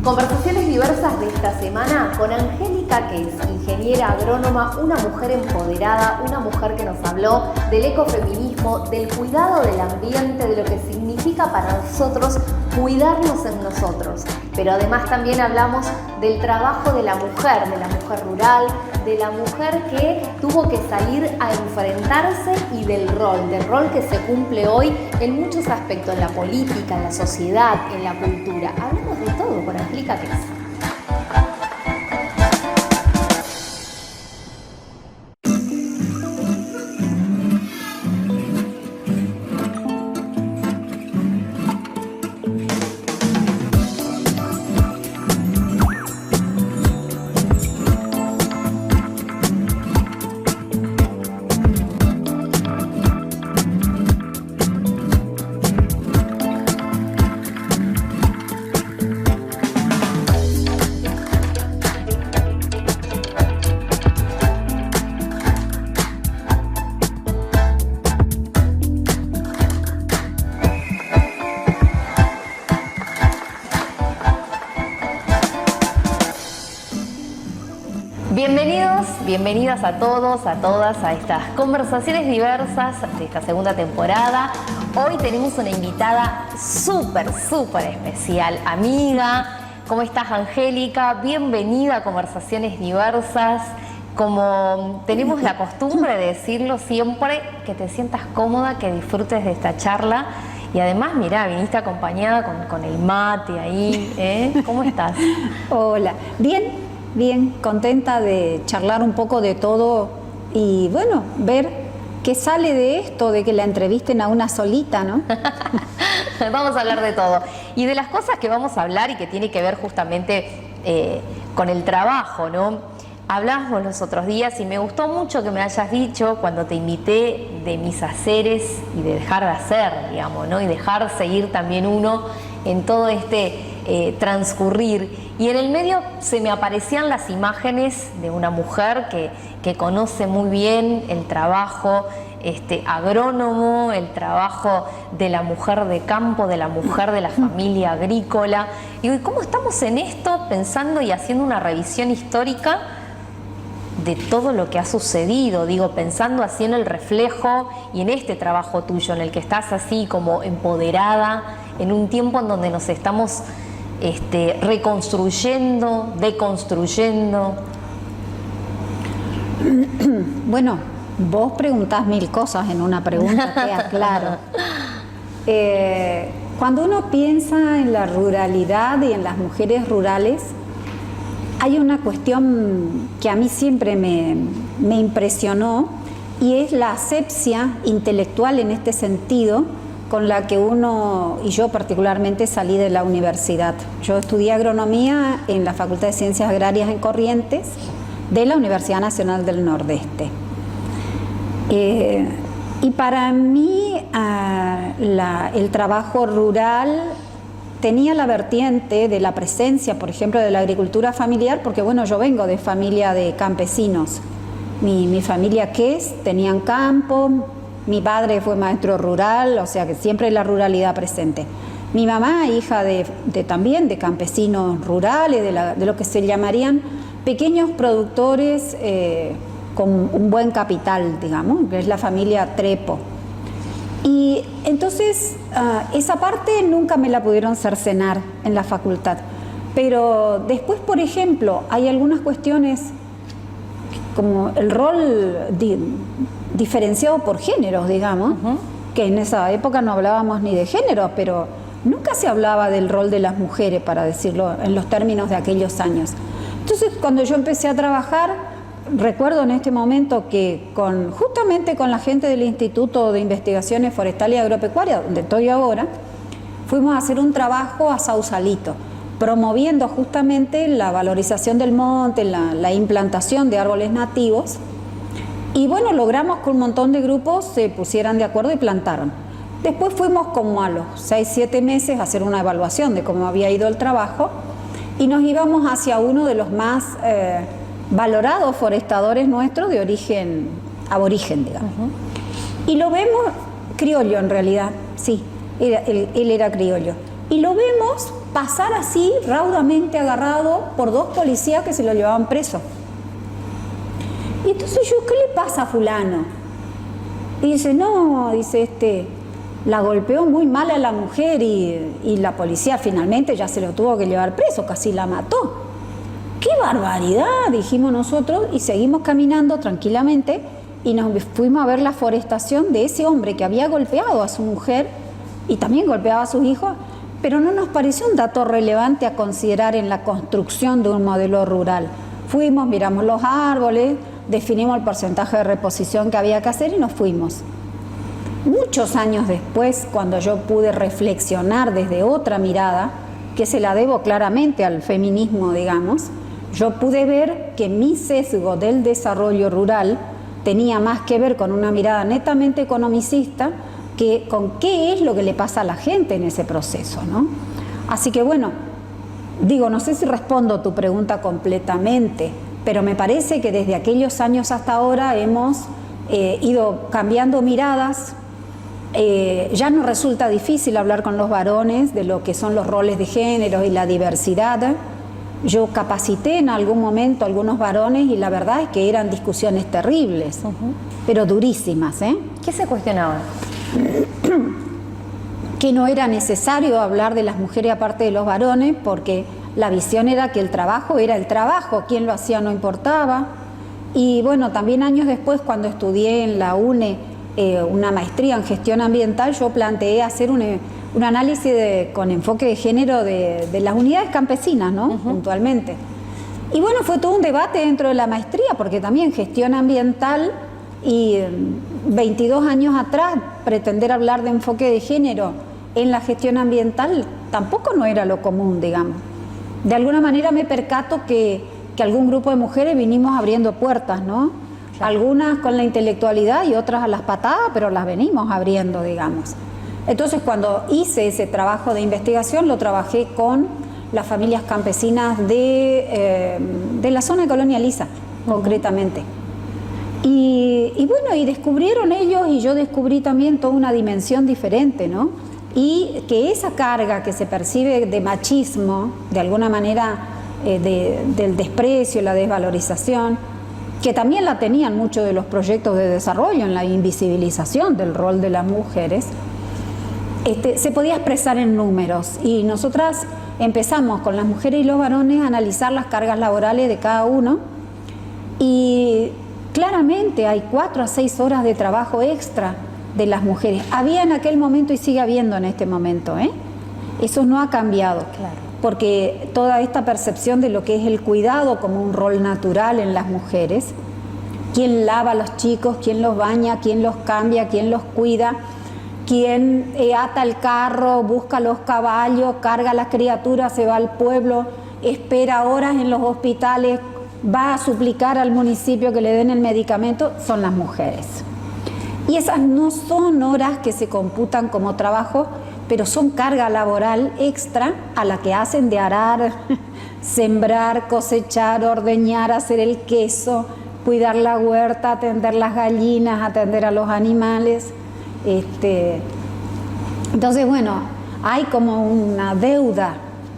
Conversaciones diversas de esta semana con Angélica, que es ingeniera agrónoma, una mujer empoderada, una mujer que nos habló del ecofeminismo, del cuidado del ambiente, de lo que significa para nosotros cuidarnos en nosotros. Pero además también hablamos del trabajo de la mujer rural, de la mujer que tuvo que salir a enfrentarse y del rol que se cumple hoy en muchos aspectos, en la política, en la sociedad, en la cultura. Hablamos de todo con Angélica Cres. Bienvenidas a todos, a todas, a estas conversaciones diversas de esta segunda temporada. Hoy tenemos una invitada súper especial, amiga. ¿Cómo estás, Angélica? Bienvenida a Conversaciones Diversas. Como tenemos la costumbre de decirlo siempre, que te sientas cómoda, que disfrutes de esta charla. Y además, mirá, viniste acompañada con el mate ahí, ¿eh? ¿Cómo estás? Hola, bien, contenta de charlar un poco de todo y bueno, ver qué sale de esto, de que la entrevisten a una solita, ¿no? Vamos a hablar de todo. Y de las cosas que vamos a hablar y que tiene que ver justamente con el trabajo, ¿no? Hablábamos los otros días y me gustó mucho que me hayas dicho cuando te invité de mis haceres y de dejar de hacer, digamos, ¿no? Y dejar seguir también uno en todo este transcurrir. Y en el medio se me aparecían las imágenes de una mujer que conoce muy bien el trabajo agrónomo, el trabajo de la mujer de campo, de la mujer de la familia agrícola. Y ¿cómo estamos en esto pensando y haciendo una revisión histórica de todo lo que ha sucedido? Digo, pensando así en el reflejo y en este trabajo tuyo, en el que estás así como empoderada, en un tiempo en donde nos estamos reconstruyendo, deconstruyendo. Bueno, vos preguntás 1000 cosas en una pregunta, te aclaro. Cuando uno piensa en la ruralidad y en las mujeres rurales, hay una cuestión que a mí siempre me impresionó y es la asepsia intelectual en este sentido con la que uno, y yo particularmente, salí de la universidad. Yo estudié agronomía en la Facultad de Ciencias Agrarias en Corrientes de la Universidad Nacional del Nordeste. Y para mí el trabajo rural tenía la vertiente de la presencia, por ejemplo, de la agricultura familiar, porque bueno, yo vengo de familia de campesinos. Mi familia tenían campo. Mi padre fue maestro rural, o sea que siempre la ruralidad presente. Mi mamá, hija también de campesinos rurales, de lo que se llamarían pequeños productores con un buen capital, digamos, que es la familia Trepo. Y entonces esa parte nunca me la pudieron cercenar en la facultad. Pero después, por ejemplo, hay algunas cuestiones como el rol diferenciado por géneros, digamos, que en esa época no hablábamos ni de género, pero nunca se hablaba del rol de las mujeres, para decirlo en los términos de aquellos años. Entonces, cuando yo empecé a trabajar, recuerdo en este momento que justamente con la gente del Instituto de Investigaciones Forestales y Agropecuarias, donde estoy ahora, fuimos a hacer un trabajo a Sausalito, promoviendo justamente la valorización del monte, la implantación de árboles nativos. Y bueno, logramos que un montón de grupos se pusieran de acuerdo y plantaron. Después fuimos como a los 6-7 meses a hacer una evaluación de cómo había ido el trabajo y nos íbamos hacia uno de los más valorados forestadores nuestros de origen aborigen, digamos. Y lo vemos criollo en realidad, sí, él era criollo. Y lo vemos pasar así raudamente agarrado por 2 policías que se lo llevaban preso. Y entonces yo, ¿qué le pasa a fulano? Y dice, no, dice, la golpeó muy mal a la mujer y la policía finalmente ya se lo tuvo que llevar preso, casi la mató. ¡Qué barbaridad!, dijimos nosotros, y seguimos caminando tranquilamente y nos fuimos a ver la forestación de ese hombre que había golpeado a su mujer y también golpeaba a sus hijos, pero no nos pareció un dato relevante a considerar en la construcción de un modelo rural. Fuimos, miramos los árboles, definimos el porcentaje de reposición que había que hacer y nos fuimos. Muchos años después, cuando yo pude reflexionar desde otra mirada, que se la debo claramente al feminismo, digamos, yo pude ver que mi sesgo del desarrollo rural tenía más que ver con una mirada netamente economicista que con qué es lo que le pasa a la gente en ese proceso, ¿no? Así que bueno, digo, no sé si respondo tu pregunta completamente, pero me parece que desde aquellos años hasta ahora hemos ido cambiando miradas. Ya no resulta difícil hablar con los varones de lo que son los roles de género y la diversidad. Yo capacité en algún momento a algunos varones y la verdad es que eran discusiones terribles, pero durísimas, ¿eh? ¿Qué se cuestionaba? Que no era necesario hablar de las mujeres aparte de los varones, porque la visión era que el trabajo era el trabajo, quién lo hacía no importaba. Y bueno, también años después, cuando estudié en la UNE una maestría en gestión ambiental, yo planteé hacer un análisis con enfoque de género de las unidades campesinas, ¿no? Puntualmente. Y bueno, fue todo un debate dentro de la maestría, porque también gestión ambiental y 22 años atrás pretender hablar de enfoque de género en la gestión ambiental tampoco no era lo común, digamos. De alguna manera me percato que algún grupo de mujeres vinimos abriendo puertas, ¿no? Algunas con la intelectualidad y otras a las patadas, pero las venimos abriendo, digamos. Entonces, cuando hice ese trabajo de investigación, lo trabajé con las familias campesinas de la zona de Colonia Elisa, concretamente. Y bueno, y descubrieron ellos, y yo descubrí también toda una dimensión diferente, ¿no? Y que esa carga que se percibe de machismo, de alguna manera del desprecio, la desvalorización, que también la tenían muchos de los proyectos de desarrollo en la invisibilización del rol de las mujeres, se podía expresar en números. Y nosotras empezamos con las mujeres y los varones a analizar las cargas laborales de cada uno, y claramente hay 4 a 6 horas de trabajo extra de las mujeres. Había en aquel momento y sigue habiendo en este momento, ¿eh? Eso no ha cambiado, claro, porque toda esta percepción de lo que es el cuidado como un rol natural en las mujeres, quién lava a los chicos, quién los baña, quién los cambia, quién los cuida, quién ata el carro, busca los caballos, carga a las criaturas, se va al pueblo, espera horas en los hospitales, va a suplicar al municipio que le den el medicamento, son las mujeres. Y esas no son horas que se computan como trabajo, pero son carga laboral extra a la que hacen de arar, sembrar, cosechar, ordeñar, hacer el queso, cuidar la huerta, atender las gallinas, atender a los animales. Entonces, bueno, hay como una deuda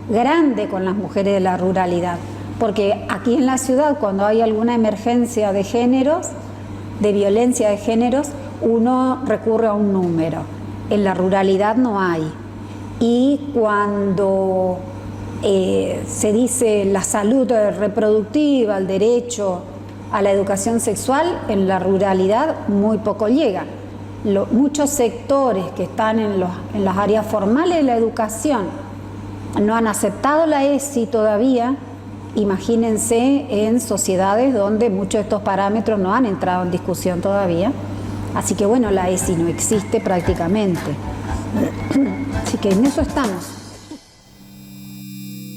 grande con las mujeres de la ruralidad, porque aquí en la ciudad, cuando hay alguna emergencia de géneros, de violencia de géneros, uno recurre a un número. En la ruralidad no hay. Y cuando se dice la salud reproductiva, el derecho a la educación sexual, en la ruralidad muy poco llega. Muchos sectores que están en las áreas formales de la educación no han aceptado la ESI todavía. Imagínense en sociedades donde muchos de estos parámetros no han entrado en discusión todavía. Así que bueno, la ESI no existe prácticamente. Así que en eso estamos.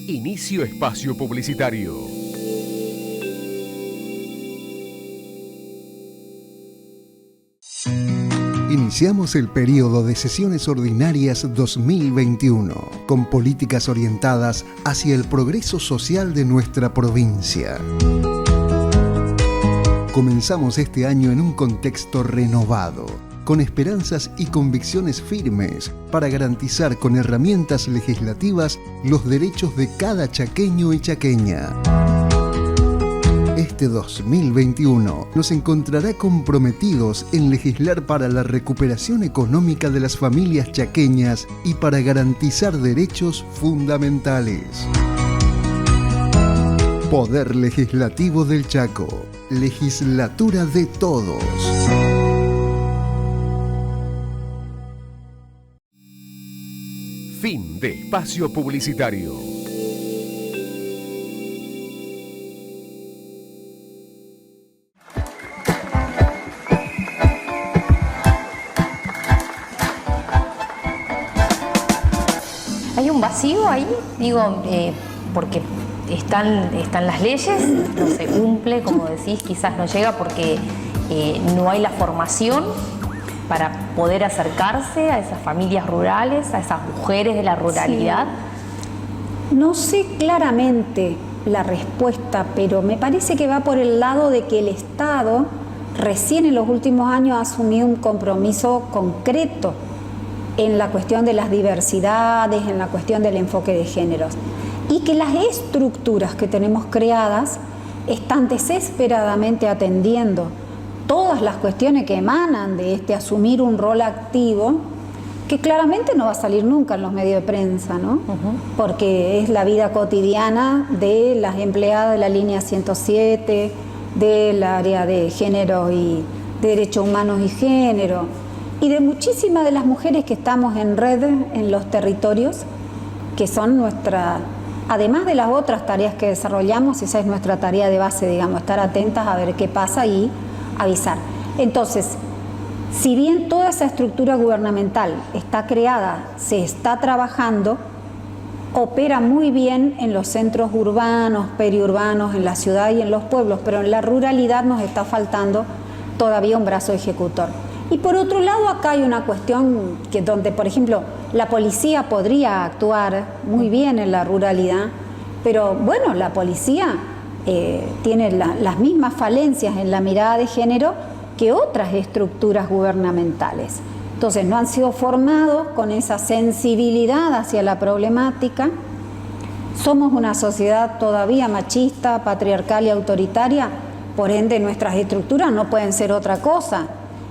Inicio espacio publicitario. Iniciamos el periodo de sesiones ordinarias 2021, con políticas orientadas hacia el progreso social de nuestra provincia. Comenzamos este año en un contexto renovado, con esperanzas y convicciones firmes para garantizar con herramientas legislativas los derechos de cada chaqueño y chaqueña. Este 2021 nos encontrará comprometidos en legislar para la recuperación económica de las familias chaqueñas y para garantizar derechos fundamentales. Poder Legislativo del Chaco. Legislatura de todos. Fin de espacio publicitario. ¿Hay un vacío ahí? Digo, porque están las leyes, no se cumple, como decís, quizás no llega porque no hay la formación para poder acercarse a esas familias rurales, a esas mujeres de la ruralidad. Sí. No sé claramente la respuesta, pero me parece que va por el lado de que el Estado recién en los últimos años ha asumido un compromiso concreto en la cuestión de las diversidades, en la cuestión del enfoque de géneros, y que las estructuras que tenemos creadas están desesperadamente atendiendo todas las cuestiones que emanan de asumir un rol activo, que claramente no va a salir nunca en los medios de prensa, ¿no? Porque es la vida cotidiana de las empleadas de la línea 107, del área de género y de derechos humanos y género, y de muchísimas de las mujeres que estamos en red en los territorios, que son nuestra, además de las otras tareas que desarrollamos, esa es nuestra tarea de base, digamos, estar atentas a ver qué pasa y avisar. Entonces, si bien toda esa estructura gubernamental está creada, se está trabajando, opera muy bien en los centros urbanos, periurbanos, en la ciudad y en los pueblos, pero en la ruralidad nos está faltando todavía un brazo ejecutor. Y por otro lado, acá hay una cuestión que donde, por ejemplo, la policía podría actuar muy bien en la ruralidad, pero bueno, la policía tiene las mismas falencias en la mirada de género que otras estructuras gubernamentales. Entonces, no han sido formados con esa sensibilidad hacia la problemática. Somos una sociedad todavía machista, patriarcal y autoritaria, por ende nuestras estructuras no pueden ser otra cosa.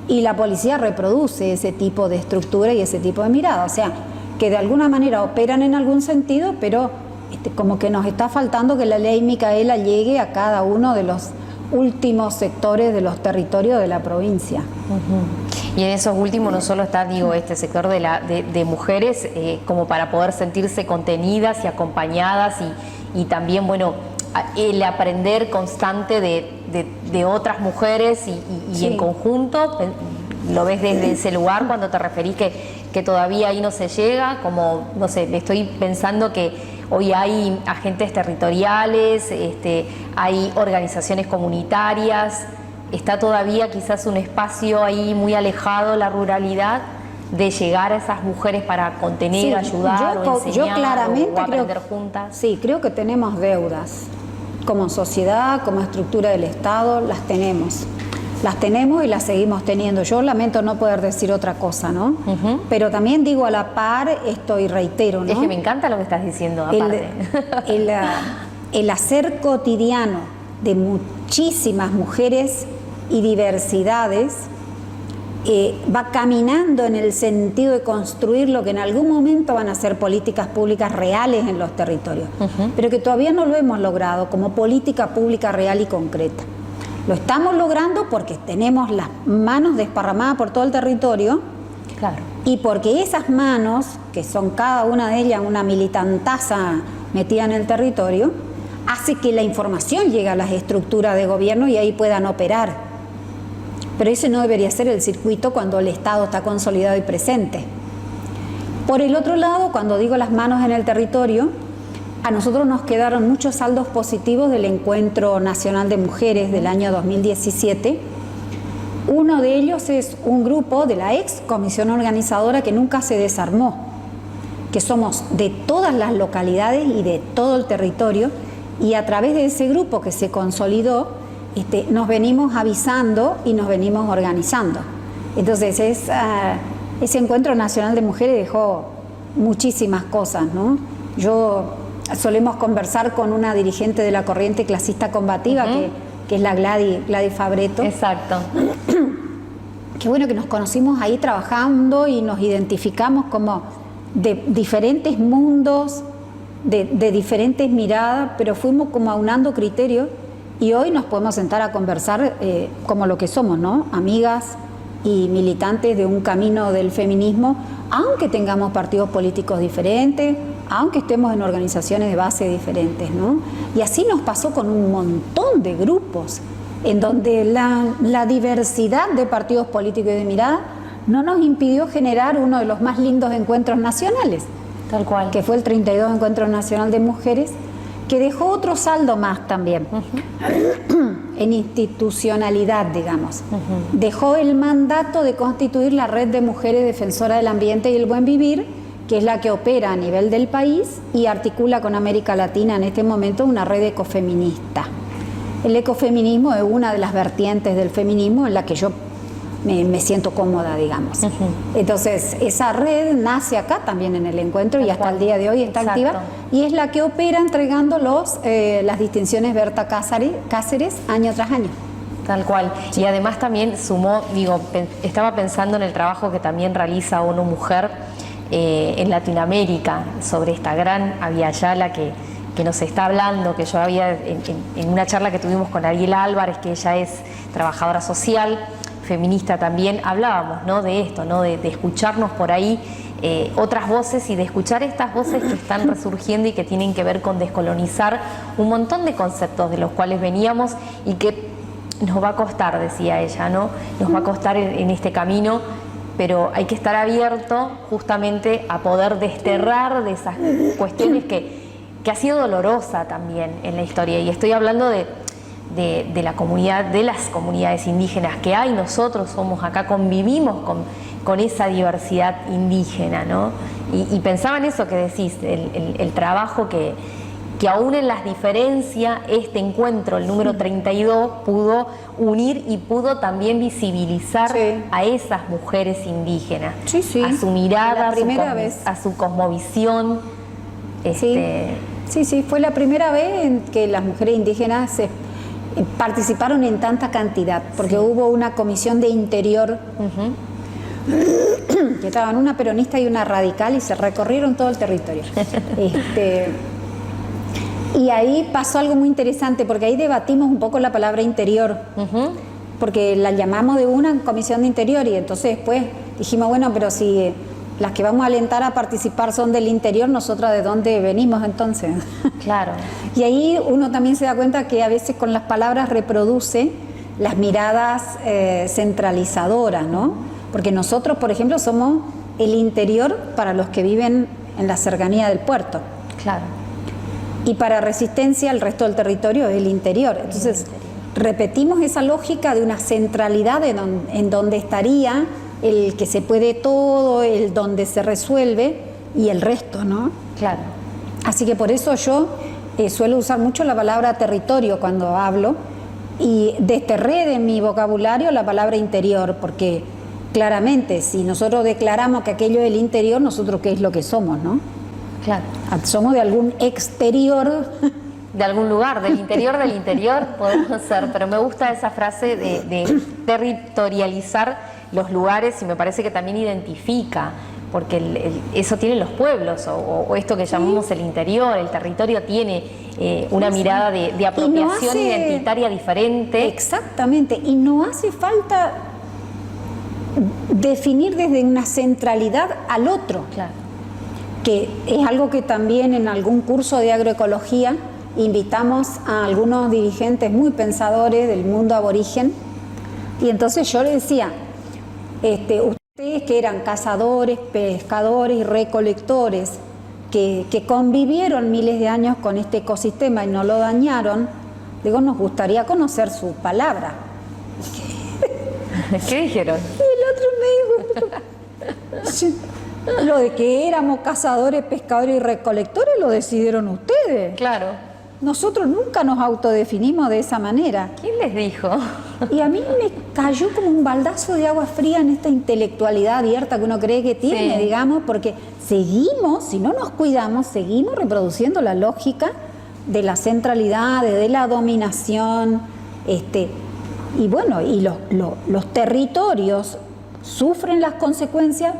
Y la policía reproduce ese tipo de estructura y ese tipo de mirada. O sea, que de alguna manera operan en algún sentido, pero como que nos está faltando que la ley Micaela llegue a cada uno de los últimos sectores de los territorios de la provincia. Y en esos últimos no solo está, digo, este sector de mujeres como para poder sentirse contenidas y acompañadas y también, bueno, el aprender constante de otras mujeres y Sí. en conjunto. Lo ves desde ese lugar cuando te referís que todavía ahí no se llega, como, no sé, estoy pensando que hoy hay agentes territoriales, hay organizaciones comunitarias, está todavía quizás un espacio ahí muy alejado, la ruralidad, de llegar a esas mujeres para contener, Sí, ayudar o enseñar yo claramente o aprender creo, juntas. Sí, creo que tenemos deudas. Como sociedad, como estructura del Estado, las tenemos. Las tenemos y las seguimos teniendo. Yo lamento no poder decir otra cosa, ¿no? Pero también digo a la par esto y reitero, ¿no? Es que me encanta lo que estás diciendo, aparte. El hacer cotidiano de muchísimas mujeres y diversidades va caminando en el sentido de construir lo que en algún momento van a ser políticas públicas reales en los territorios, pero que todavía no lo hemos logrado como política pública real y concreta. Lo estamos logrando porque tenemos las manos desparramadas por todo el territorio. Claro. Y porque esas manos, que son cada una de ellas una militantaza metida en el territorio, hace que la información llegue a las estructuras de gobierno y ahí puedan operar. Pero ese no debería ser el circuito cuando el Estado está consolidado y presente. Por el otro lado, cuando digo las manos en el territorio, a nosotros nos quedaron muchos saldos positivos del Encuentro Nacional de Mujeres del año 2017. Uno de ellos es un grupo de la ex comisión organizadora que nunca se desarmó, que somos de todas las localidades y de todo el territorio, y a través de ese grupo que se consolidó, nos venimos avisando y nos venimos organizando. Entonces, ese Encuentro Nacional de Mujeres dejó muchísimas cosas, ¿no? Solemos conversar con una dirigente de la corriente clasista combativa, que es la Gladys Fabretto. Exacto. Qué bueno que nos conocimos ahí trabajando y nos identificamos como de diferentes mundos, de diferentes miradas, pero fuimos como aunando criterios y hoy nos podemos sentar a conversar como lo que somos, ¿no? Amigas y militantes de un camino del feminismo, aunque tengamos partidos políticos diferentes, aunque estemos en organizaciones de base diferentes, ¿no? Y así nos pasó con un montón de grupos, en donde la diversidad de partidos políticos y de mirada no nos impidió generar uno de los más lindos encuentros nacionales, Tal cual. que fue el 32 Encuentro Nacional de Mujeres, que dejó otro saldo más también, en institucionalidad, digamos. Dejó el mandato de constituir la Red de Mujeres Defensoras del Ambiente y el Buen Vivir, que es la que opera a nivel del país y articula con América Latina en este momento una red ecofeminista. El ecofeminismo es una de las vertientes del feminismo en la que yo me siento cómoda, digamos. Entonces, esa red nace acá también en el encuentro y hasta el día de hoy está activa, y es la que opera entregando las distinciones Berta Cáceres año tras año. Tal cual. Y además también sumó, estaba pensando en el trabajo que también realiza ONU Mujer en Latinoamérica sobre esta gran Abya-Yala que nos está hablando, que yo había en una charla que tuvimos con Ariela Álvarez, que ella es trabajadora social, feminista también, hablábamos, ¿no?, de esto, ¿no?, de escucharnos por ahí otras voces y de escuchar estas voces que están resurgiendo y que tienen que ver con descolonizar un montón de conceptos de los cuales veníamos y que nos va a costar, decía ella, ¿no? Nos va a costar en este camino, pero hay que estar abierto justamente a poder desterrar de esas cuestiones que ha sido dolorosa también en la historia. Y estoy hablando de la comunidad, de las comunidades indígenas que hay. Nosotros somos acá, convivimos con esa diversidad indígena, ¿no? Y pensaba en eso que decís, el trabajo que aún en las diferencias, este encuentro, el número 32, pudo unir y pudo también visibilizar a esas mujeres indígenas, a su mirada, a su cosmovisión. Sí, fue la primera vez en que las mujeres indígenas participaron en tanta cantidad, porque hubo una comisión de interior que estaban una peronista y una radical y se recorrieron todo el territorio. Y ahí pasó algo muy interesante, porque ahí debatimos un poco la palabra interior, porque la llamamos de una comisión de interior y entonces después dijimos, bueno, pero si las que vamos a alentar a participar son del interior, nosotras de dónde venimos entonces. Claro. Y ahí uno también se da cuenta que a veces con las palabras reproduce las miradas centralizadoras, ¿no? Porque nosotros, por ejemplo, somos el interior para los que viven en la cercanía del puerto. Claro. Y para Resistencia el resto del territorio es el interior. Entonces, repetimos esa lógica de una centralidad en donde estaría el que se puede todo, el donde se resuelve y el resto, ¿no? Claro. Así que por eso yo suelo usar mucho la palabra territorio cuando hablo y desterré de mi vocabulario la palabra interior, porque claramente si nosotros declaramos que aquello es el interior, nosotros qué es lo que somos, ¿no? Claro. Somos de algún exterior. De algún lugar, del interior podemos ser, pero me gusta esa frase de territorializar los lugares y me parece que también identifica, porque eso tienen los pueblos o esto que llamamos el interior, el territorio tiene una mirada de apropiación identitaria diferente. Exactamente, y no hace falta definir desde una centralidad al otro. Claro. Que es algo que también en algún curso de agroecología invitamos a algunos dirigentes muy pensadores del mundo aborigen, y entonces yo les decía, ustedes que eran cazadores, pescadores y recolectores, que convivieron miles de años con este ecosistema y no lo dañaron, digo, nos gustaría conocer su palabra. ¿Qué dijeron? Y el otro me dijo, lo de que éramos cazadores, pescadores y recolectores lo decidieron ustedes. Claro. nosotros nunca nos autodefinimos de esa manera. ¿Quién les dijo? Y a mí me cayó como un baldazo de agua fría en esta intelectualidad abierta que uno cree que tiene, Sí. digamos, porque seguimos, si no nos cuidamos, seguimos reproduciendo la lógica de la centralidad, de la dominación, y bueno, y los territorios sufren las consecuencias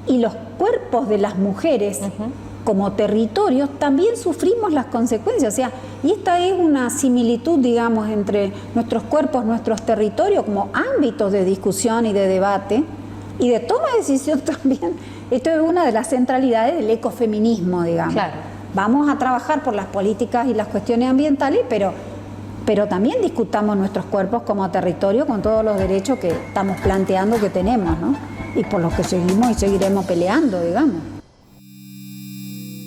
y los cuerpos de las mujeres como territorios también sufrimos las consecuencias. O sea, y esta es una similitud, digamos, entre nuestros cuerpos, nuestros territorios como ámbitos de discusión y de debate y de toma de decisión también. Esto es una de las centralidades del ecofeminismo, digamos. Claro. Vamos a trabajar por las políticas y las cuestiones ambientales, pero también discutamos nuestros cuerpos como territorio con todos los derechos que estamos planteando que tenemos, ¿no? Y por los que seguimos y seguiremos peleando, digamos.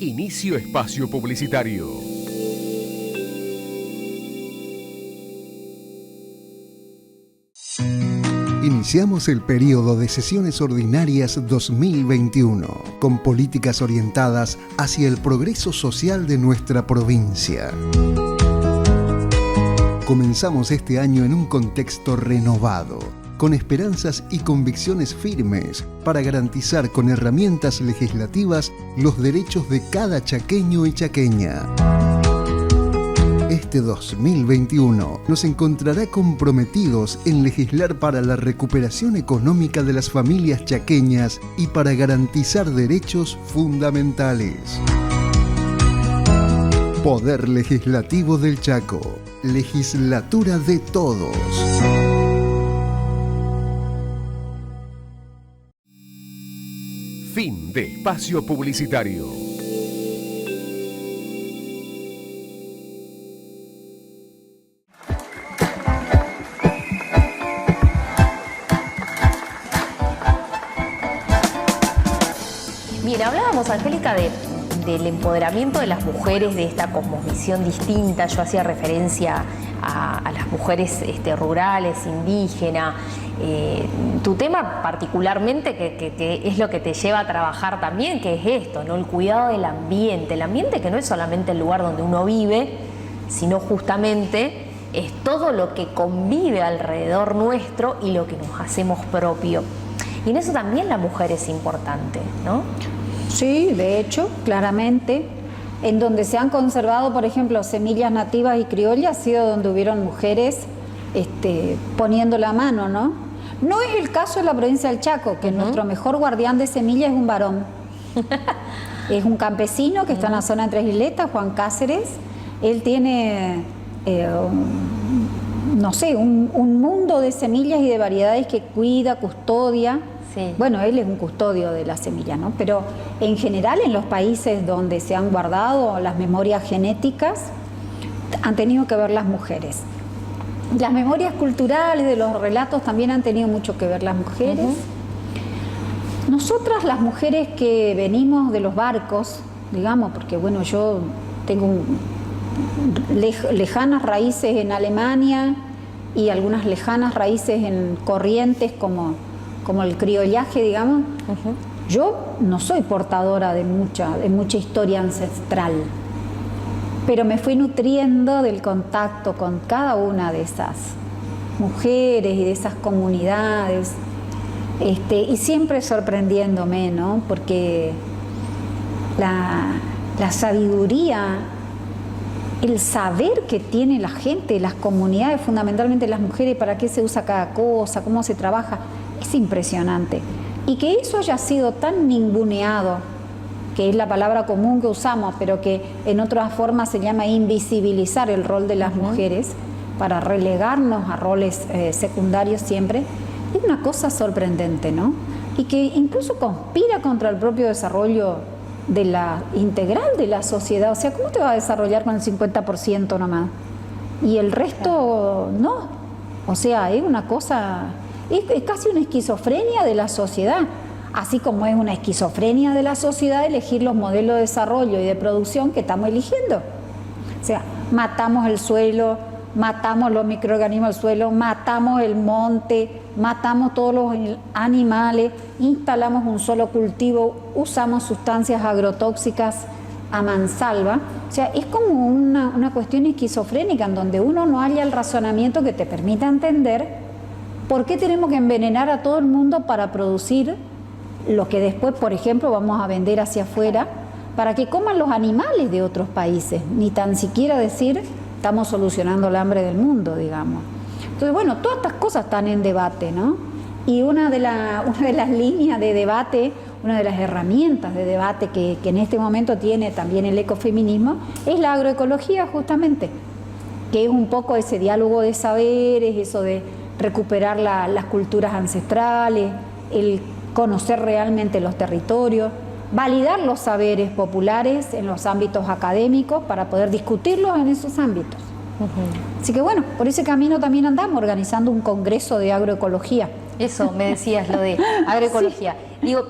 Inicio espacio publicitario. Iniciamos el periodo de sesiones ordinarias 2021, con políticas orientadas hacia el progreso social de nuestra provincia. Comenzamos este año en un contexto renovado, con esperanzas y convicciones firmes para garantizar con herramientas legislativas los derechos de cada chaqueño y chaqueña. Este 2021 nos encontrará comprometidos en legislar para la recuperación económica de las familias chaqueñas y para garantizar derechos fundamentales. Poder Legislativo del Chaco. Legislatura de todos. Fin de espacio publicitario. Bien, hablábamos, Angélica, del empoderamiento de las mujeres, de esta cosmovisión distinta. Yo hacía referencia a las mujeres rurales, indígenas. Tu tema particularmente, que es lo que te lleva a trabajar también, que es esto, ¿no? El cuidado del ambiente. El ambiente que no es solamente el lugar donde uno vive, sino justamente es todo lo que convive alrededor nuestro y lo que nos hacemos propio. Y en eso también la mujer es importante, ¿no? Sí, de hecho, claramente, en donde se han conservado, por ejemplo, semillas nativas y criollas, ha sido donde hubieron mujeres poniendo la mano, ¿no? No es el caso de la provincia del Chaco, que nuestro mejor guardián de semillas es un varón. Es un campesino que está en la zona de Tres Isletas, Juan Cáceres. Él tiene, no sé, un mundo de semillas y de variedades que cuida, custodia. Sí. Bueno, él es un custodio de la semilla, ¿no? Pero en general en los países donde se han guardado las memorias genéticas han tenido que ver las mujeres. Las memorias culturales de los relatos también han tenido mucho que ver las mujeres. Nosotras, las mujeres que venimos de los barcos, digamos, porque bueno, yo tengo lejanas raíces en Alemania y algunas lejanas raíces en Corrientes, como el criollaje, digamos. Yo no soy portadora de mucha historia ancestral, pero me fui nutriendo del contacto con cada una de esas mujeres y de esas comunidades, y siempre sorprendiéndome, ¿no? Porque la sabiduría, el saber que tiene la gente, las comunidades, fundamentalmente las mujeres, para qué se usa cada cosa, cómo se trabaja, es impresionante. Y que eso haya sido tan ninguneado, que es la palabra común que usamos, pero que en otras formas se llama invisibilizar el rol de las mujeres para relegarnos a roles secundarios siempre, es una cosa sorprendente, ¿no? Y que incluso conspira contra el propio desarrollo de la integral de la sociedad. O sea, ¿cómo te va a desarrollar con el 50% nomás? Y el resto no. O sea, es una cosa, es casi una esquizofrenia de la sociedad. Así como es una esquizofrenia de la sociedad elegir los modelos de desarrollo y de producción que estamos eligiendo. O sea, matamos el suelo, matamos los microorganismos del suelo, matamos el monte, matamos todos los animales, instalamos un solo cultivo, usamos sustancias agrotóxicas a mansalva. O sea, es como una cuestión esquizofrénica en donde uno no halla el razonamiento que te permita entender por qué tenemos que envenenar a todo el mundo para producir lo que después, por ejemplo, vamos a vender hacia afuera, para que coman los animales de otros países, ni tan siquiera decir estamos solucionando el hambre del mundo, digamos. Entonces, bueno, todas estas cosas están en debate, ¿no? Y una de las líneas de debate, una de las herramientas de debate que en este momento tiene también el ecofeminismo, es la agroecología, justamente, que es un poco ese diálogo de saberes, eso de recuperar las culturas ancestrales, el conocer realmente los territorios, validar los saberes populares en los ámbitos académicos para poder discutirlos en esos ámbitos. Así que bueno, por ese camino también andamos organizando un congreso de agroecología. Eso, me decías, lo de agroecología. Sí. Digo,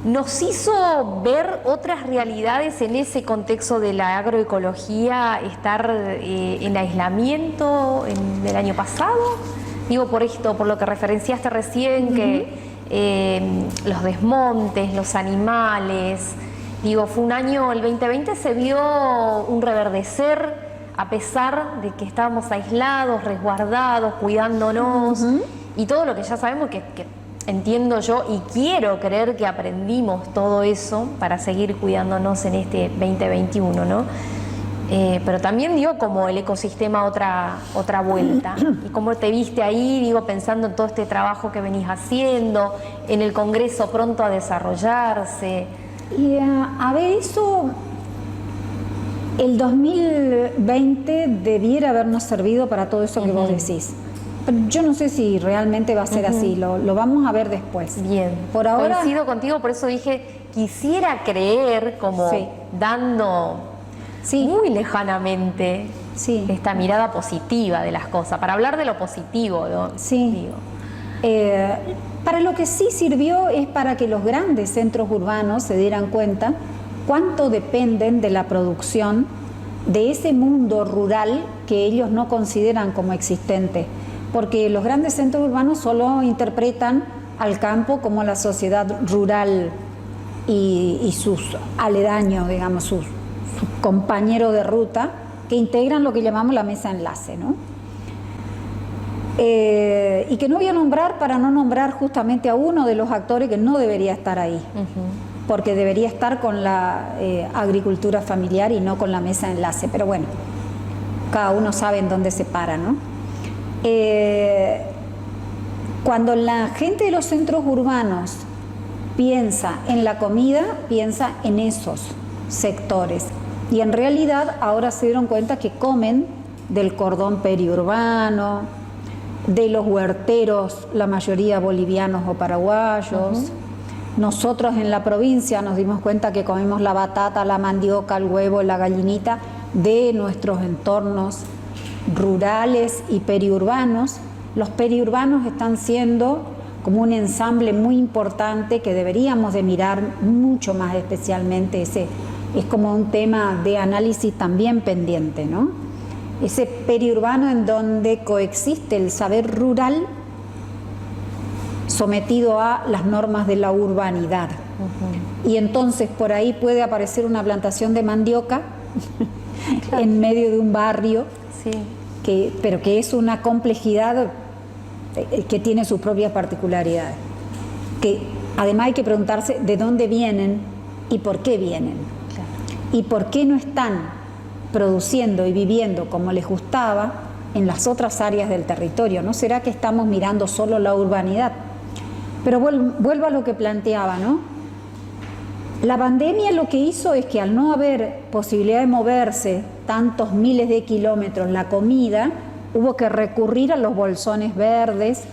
nos hizo ver otras realidades en ese contexto de la agroecología, estar en aislamiento el año pasado. Digo, por esto, por lo que referenciaste recién, que los desmontes, los animales. Digo, fue un año, el 2020 se vio un reverdecer a pesar de que estábamos aislados, resguardados, cuidándonos y todo lo que ya sabemos que entiendo yo y quiero creer que aprendimos todo eso para seguir cuidándonos en este 2021, ¿no? Pero también digo como el ecosistema otra vuelta. Y cómo te viste ahí, digo, pensando en todo este trabajo que venís haciendo, en el Congreso pronto a desarrollarse. Y a ver, eso, el 2020 debiera habernos servido para todo eso que vos decís. Pero yo no sé si realmente va a ser así, lo vamos a ver después. Bien, por ahora coincido contigo, por eso dije, quisiera creer como dando muy lejanamente esta mirada positiva de las cosas, para hablar de lo positivo, ¿no? Sí. Para lo que sí sirvió es para que los grandes centros urbanos se dieran cuenta cuánto dependen de la producción de ese mundo rural que ellos no consideran como existente. Porque los grandes centros urbanos solo interpretan al campo como la sociedad rural y sus aledaños, digamos, sus compañeros de ruta, que integran lo que llamamos la mesa enlace, ¿no? Y que no voy a nombrar para no nombrar justamente a uno de los actores que no debería estar ahí, porque debería estar con la agricultura familiar y no con la mesa enlace, pero bueno, cada uno sabe en dónde se para, ¿no? Cuando la gente de los centros urbanos piensa en la comida, piensa en esos sectores. Y en realidad ahora se dieron cuenta que comen del cordón periurbano, de los huerteros, la mayoría bolivianos o paraguayos. Nosotros en la provincia nos dimos cuenta que comemos la batata, la mandioca, el huevo, la gallinita de nuestros entornos rurales y periurbanos. Los periurbanos están siendo como un ensamble muy importante que deberíamos de mirar mucho más especialmente. Ese es como un tema de análisis también pendiente, ¿no? Ese periurbano en donde coexiste el saber rural sometido a las normas de la urbanidad. Y entonces por ahí puede aparecer una plantación de mandioca en medio de un barrio, pero que es una complejidad que tiene sus propias particularidades. Que además hay que preguntarse de dónde vienen y por qué vienen. Y por qué no están produciendo y viviendo como les gustaba en las otras áreas del territorio. ¿No será que estamos mirando solo la urbanidad? Pero vuelvo a lo que planteaba, ¿no? La pandemia lo que hizo es que al no haber posibilidad de moverse tantos miles de kilómetros la comida, hubo que recurrir a los bolsones verdes,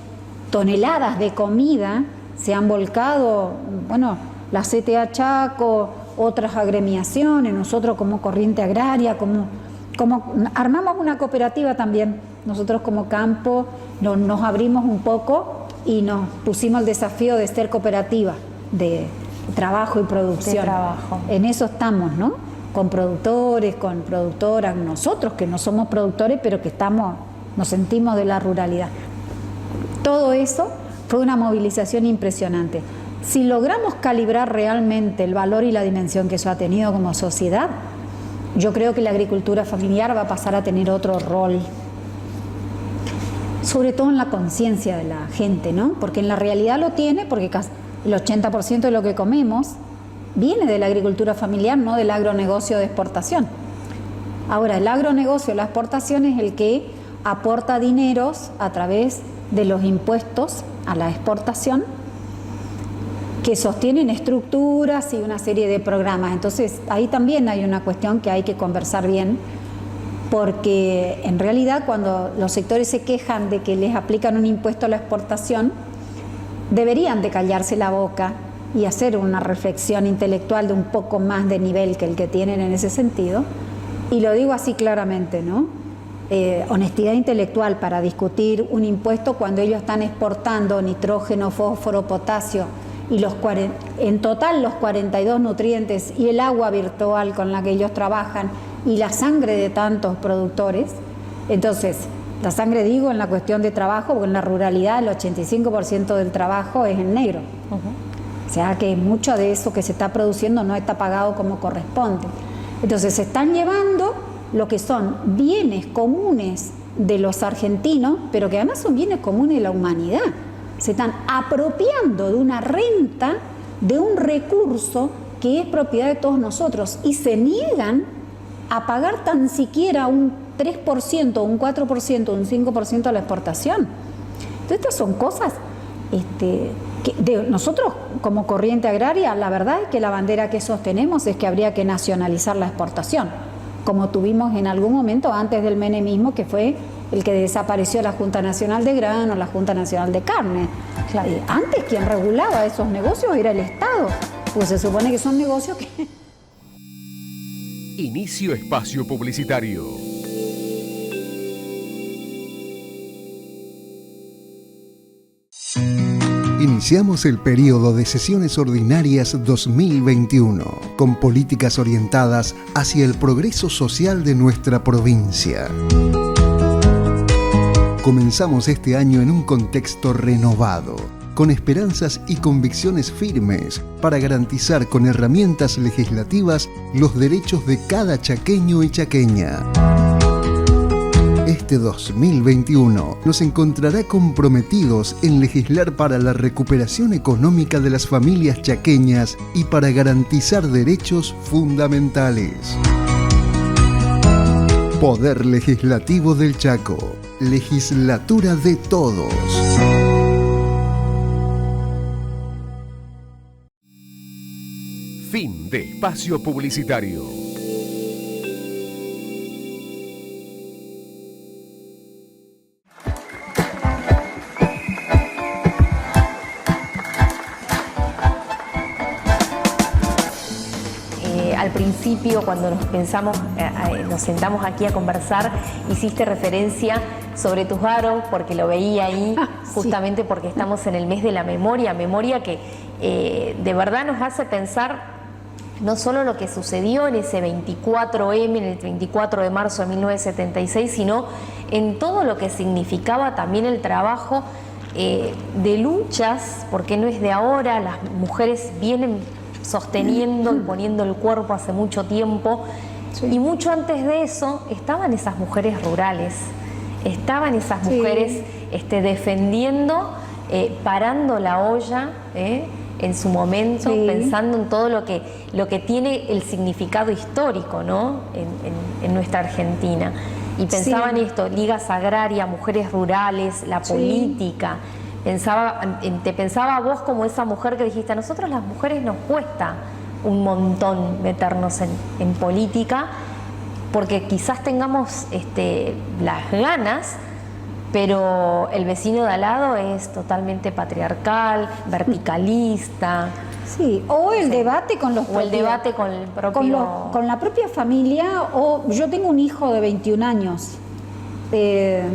toneladas de comida se han volcado, bueno, la CTA Chaco, otras agremiaciones, nosotros como Corriente Agraria, como armamos una cooperativa también, nosotros como campo nos abrimos un poco y nos pusimos el desafío de ser cooperativa de trabajo y producción. En eso estamos, ¿no? Con productores, con productoras, nosotros que no somos productores, pero que nos sentimos de la ruralidad. Todo eso fue una movilización impresionante. Si logramos calibrar realmente el valor y la dimensión que eso ha tenido como sociedad, yo creo que la agricultura familiar va a pasar a tener otro rol, sobre todo en la conciencia de la gente, ¿no? Porque en la realidad lo tiene, porque casi el 80% de lo que comemos viene de la agricultura familiar, no del agronegocio de exportación. Ahora, el agronegocio, la exportación, es el que aporta dineros a través de los impuestos a la exportación, que sostienen estructuras y una serie de programas. Entonces, ahí también hay una cuestión que hay que conversar bien, porque en realidad cuando los sectores se quejan de que les aplican un impuesto a la exportación, deberían de callarse la boca y hacer una reflexión intelectual de un poco más de nivel que el que tienen en ese sentido. Y lo digo así claramente, ¿no? Honestidad intelectual para discutir un impuesto cuando ellos están exportando nitrógeno, fósforo, potasio y en total los 42 nutrientes y el agua virtual con la que ellos trabajan y la sangre de tantos productores. Entonces, la sangre digo en la cuestión de trabajo, porque en la ruralidad el 85% del trabajo es en negro. O sea que mucho de eso que se está produciendo no está pagado como corresponde. Entonces se están llevando lo que son bienes comunes de los argentinos, pero que además son bienes comunes de la humanidad. Se están apropiando de una renta, de un recurso que es propiedad de todos nosotros, y se niegan a pagar tan siquiera un 3%, un 4%, un 5% a la exportación. Entonces estas son cosas nosotros como corriente agraria, la verdad es que la bandera que sostenemos es que habría que nacionalizar la exportación, como tuvimos en algún momento antes del menemismo, que fue el que desapareció la Junta Nacional de Grano, la Junta Nacional de Carne. Claro. Antes quien regulaba esos negocios era el Estado, pues se supone que son negocios que... Inicio espacio publicitario. Iniciamos el periodo de sesiones ordinarias 2021, con políticas orientadas hacia el progreso social de nuestra provincia. Comenzamos este año en un contexto renovado, con esperanzas y convicciones firmes para garantizar con herramientas legislativas los derechos de cada chaqueño y chaqueña. Este 2021 nos encontrará comprometidos en legislar para la recuperación económica de las familias chaqueñas y para garantizar derechos fundamentales. Poder Legislativo del Chaco. Legislatura de todos. Fin de espacio publicitario. Al principio, cuando nos sentamos aquí a conversar, hiciste referencia sobre tus aros, porque lo veía ahí, justamente porque estamos en el mes de la memoria que de verdad nos hace pensar no solo lo que sucedió en ese 24M, en el 24 de marzo de 1976, sino en todo lo que significaba también el trabajo de luchas, porque no es de ahora, las mujeres vienen sosteniendo y poniendo el cuerpo hace mucho tiempo, y mucho antes de eso estaban esas mujeres rurales, estaban esas mujeres defendiendo, parando la olla en su momento, pensando en todo lo que tiene el significado histórico, ¿no? en nuestra Argentina. Y pensaban esto, ligas agrarias, mujeres rurales, la política. Te pensaba vos como esa mujer que dijiste, a nosotros las mujeres nos cuesta un montón meternos en política, porque quizás tengamos las ganas, pero el vecino de al lado es totalmente patriarcal, verticalista. Sí, o el debate con los propios, o el debate con el propio... con la propia familia. O yo tengo un hijo de 21 años que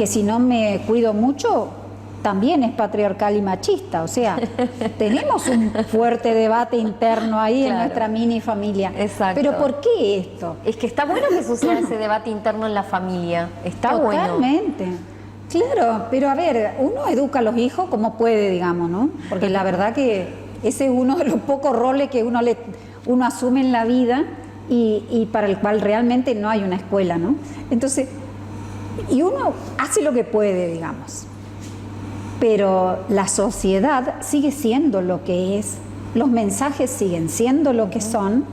si no me cuido mucho también es patriarcal y machista. O sea, tenemos un fuerte debate interno ahí en nuestra mini familia. Exacto. Pero ¿por qué esto? Es que está bueno que suceda ese debate interno en la familia. Está bueno. Totalmente. Claro, pero a ver, uno educa a los hijos como puede, digamos, ¿no? Porque la verdad que ese es uno de los pocos roles que uno asume en la vida y para el cual realmente no hay una escuela, ¿no? Entonces, y uno hace lo que puede, digamos, pero la sociedad sigue siendo lo que es, los mensajes siguen siendo lo que son,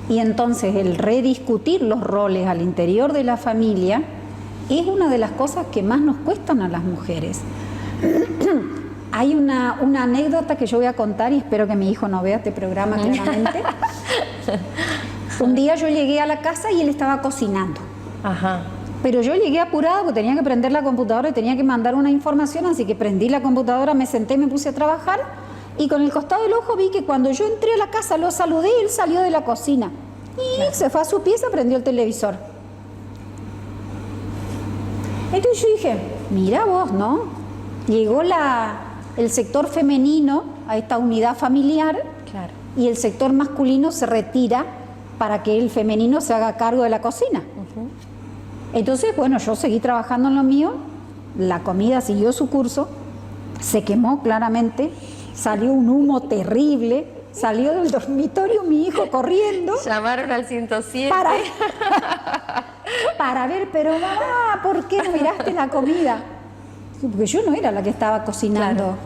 y entonces el rediscutir los roles al interior de la familia es una de las cosas que más nos cuestan a las mujeres. Hay una anécdota que yo voy a contar y espero que mi hijo no vea este programa claramente. Un día yo llegué a la casa y él estaba cocinando. Ajá. Pero yo llegué apurada porque tenía que prender la computadora y tenía que mandar una información, así que prendí la computadora, me senté, me puse a trabajar y con el costado del ojo vi que cuando yo entré a la casa lo saludé y él salió de la cocina. Y se fue a su pieza, prendió el televisor. Entonces yo dije, mira vos, ¿no? Llegó el sector femenino a esta unidad familiar, Claro. y el sector masculino se retira para que el femenino se haga cargo de la cocina. Entonces, bueno, yo seguí trabajando en lo mío, la comida siguió su curso, se quemó claramente, salió un humo terrible, salió del dormitorio mi hijo corriendo. Llamaron al 107. Para ver, pero mamá, ¿por qué no miraste la comida? Porque yo no era la que estaba cocinando. Claro.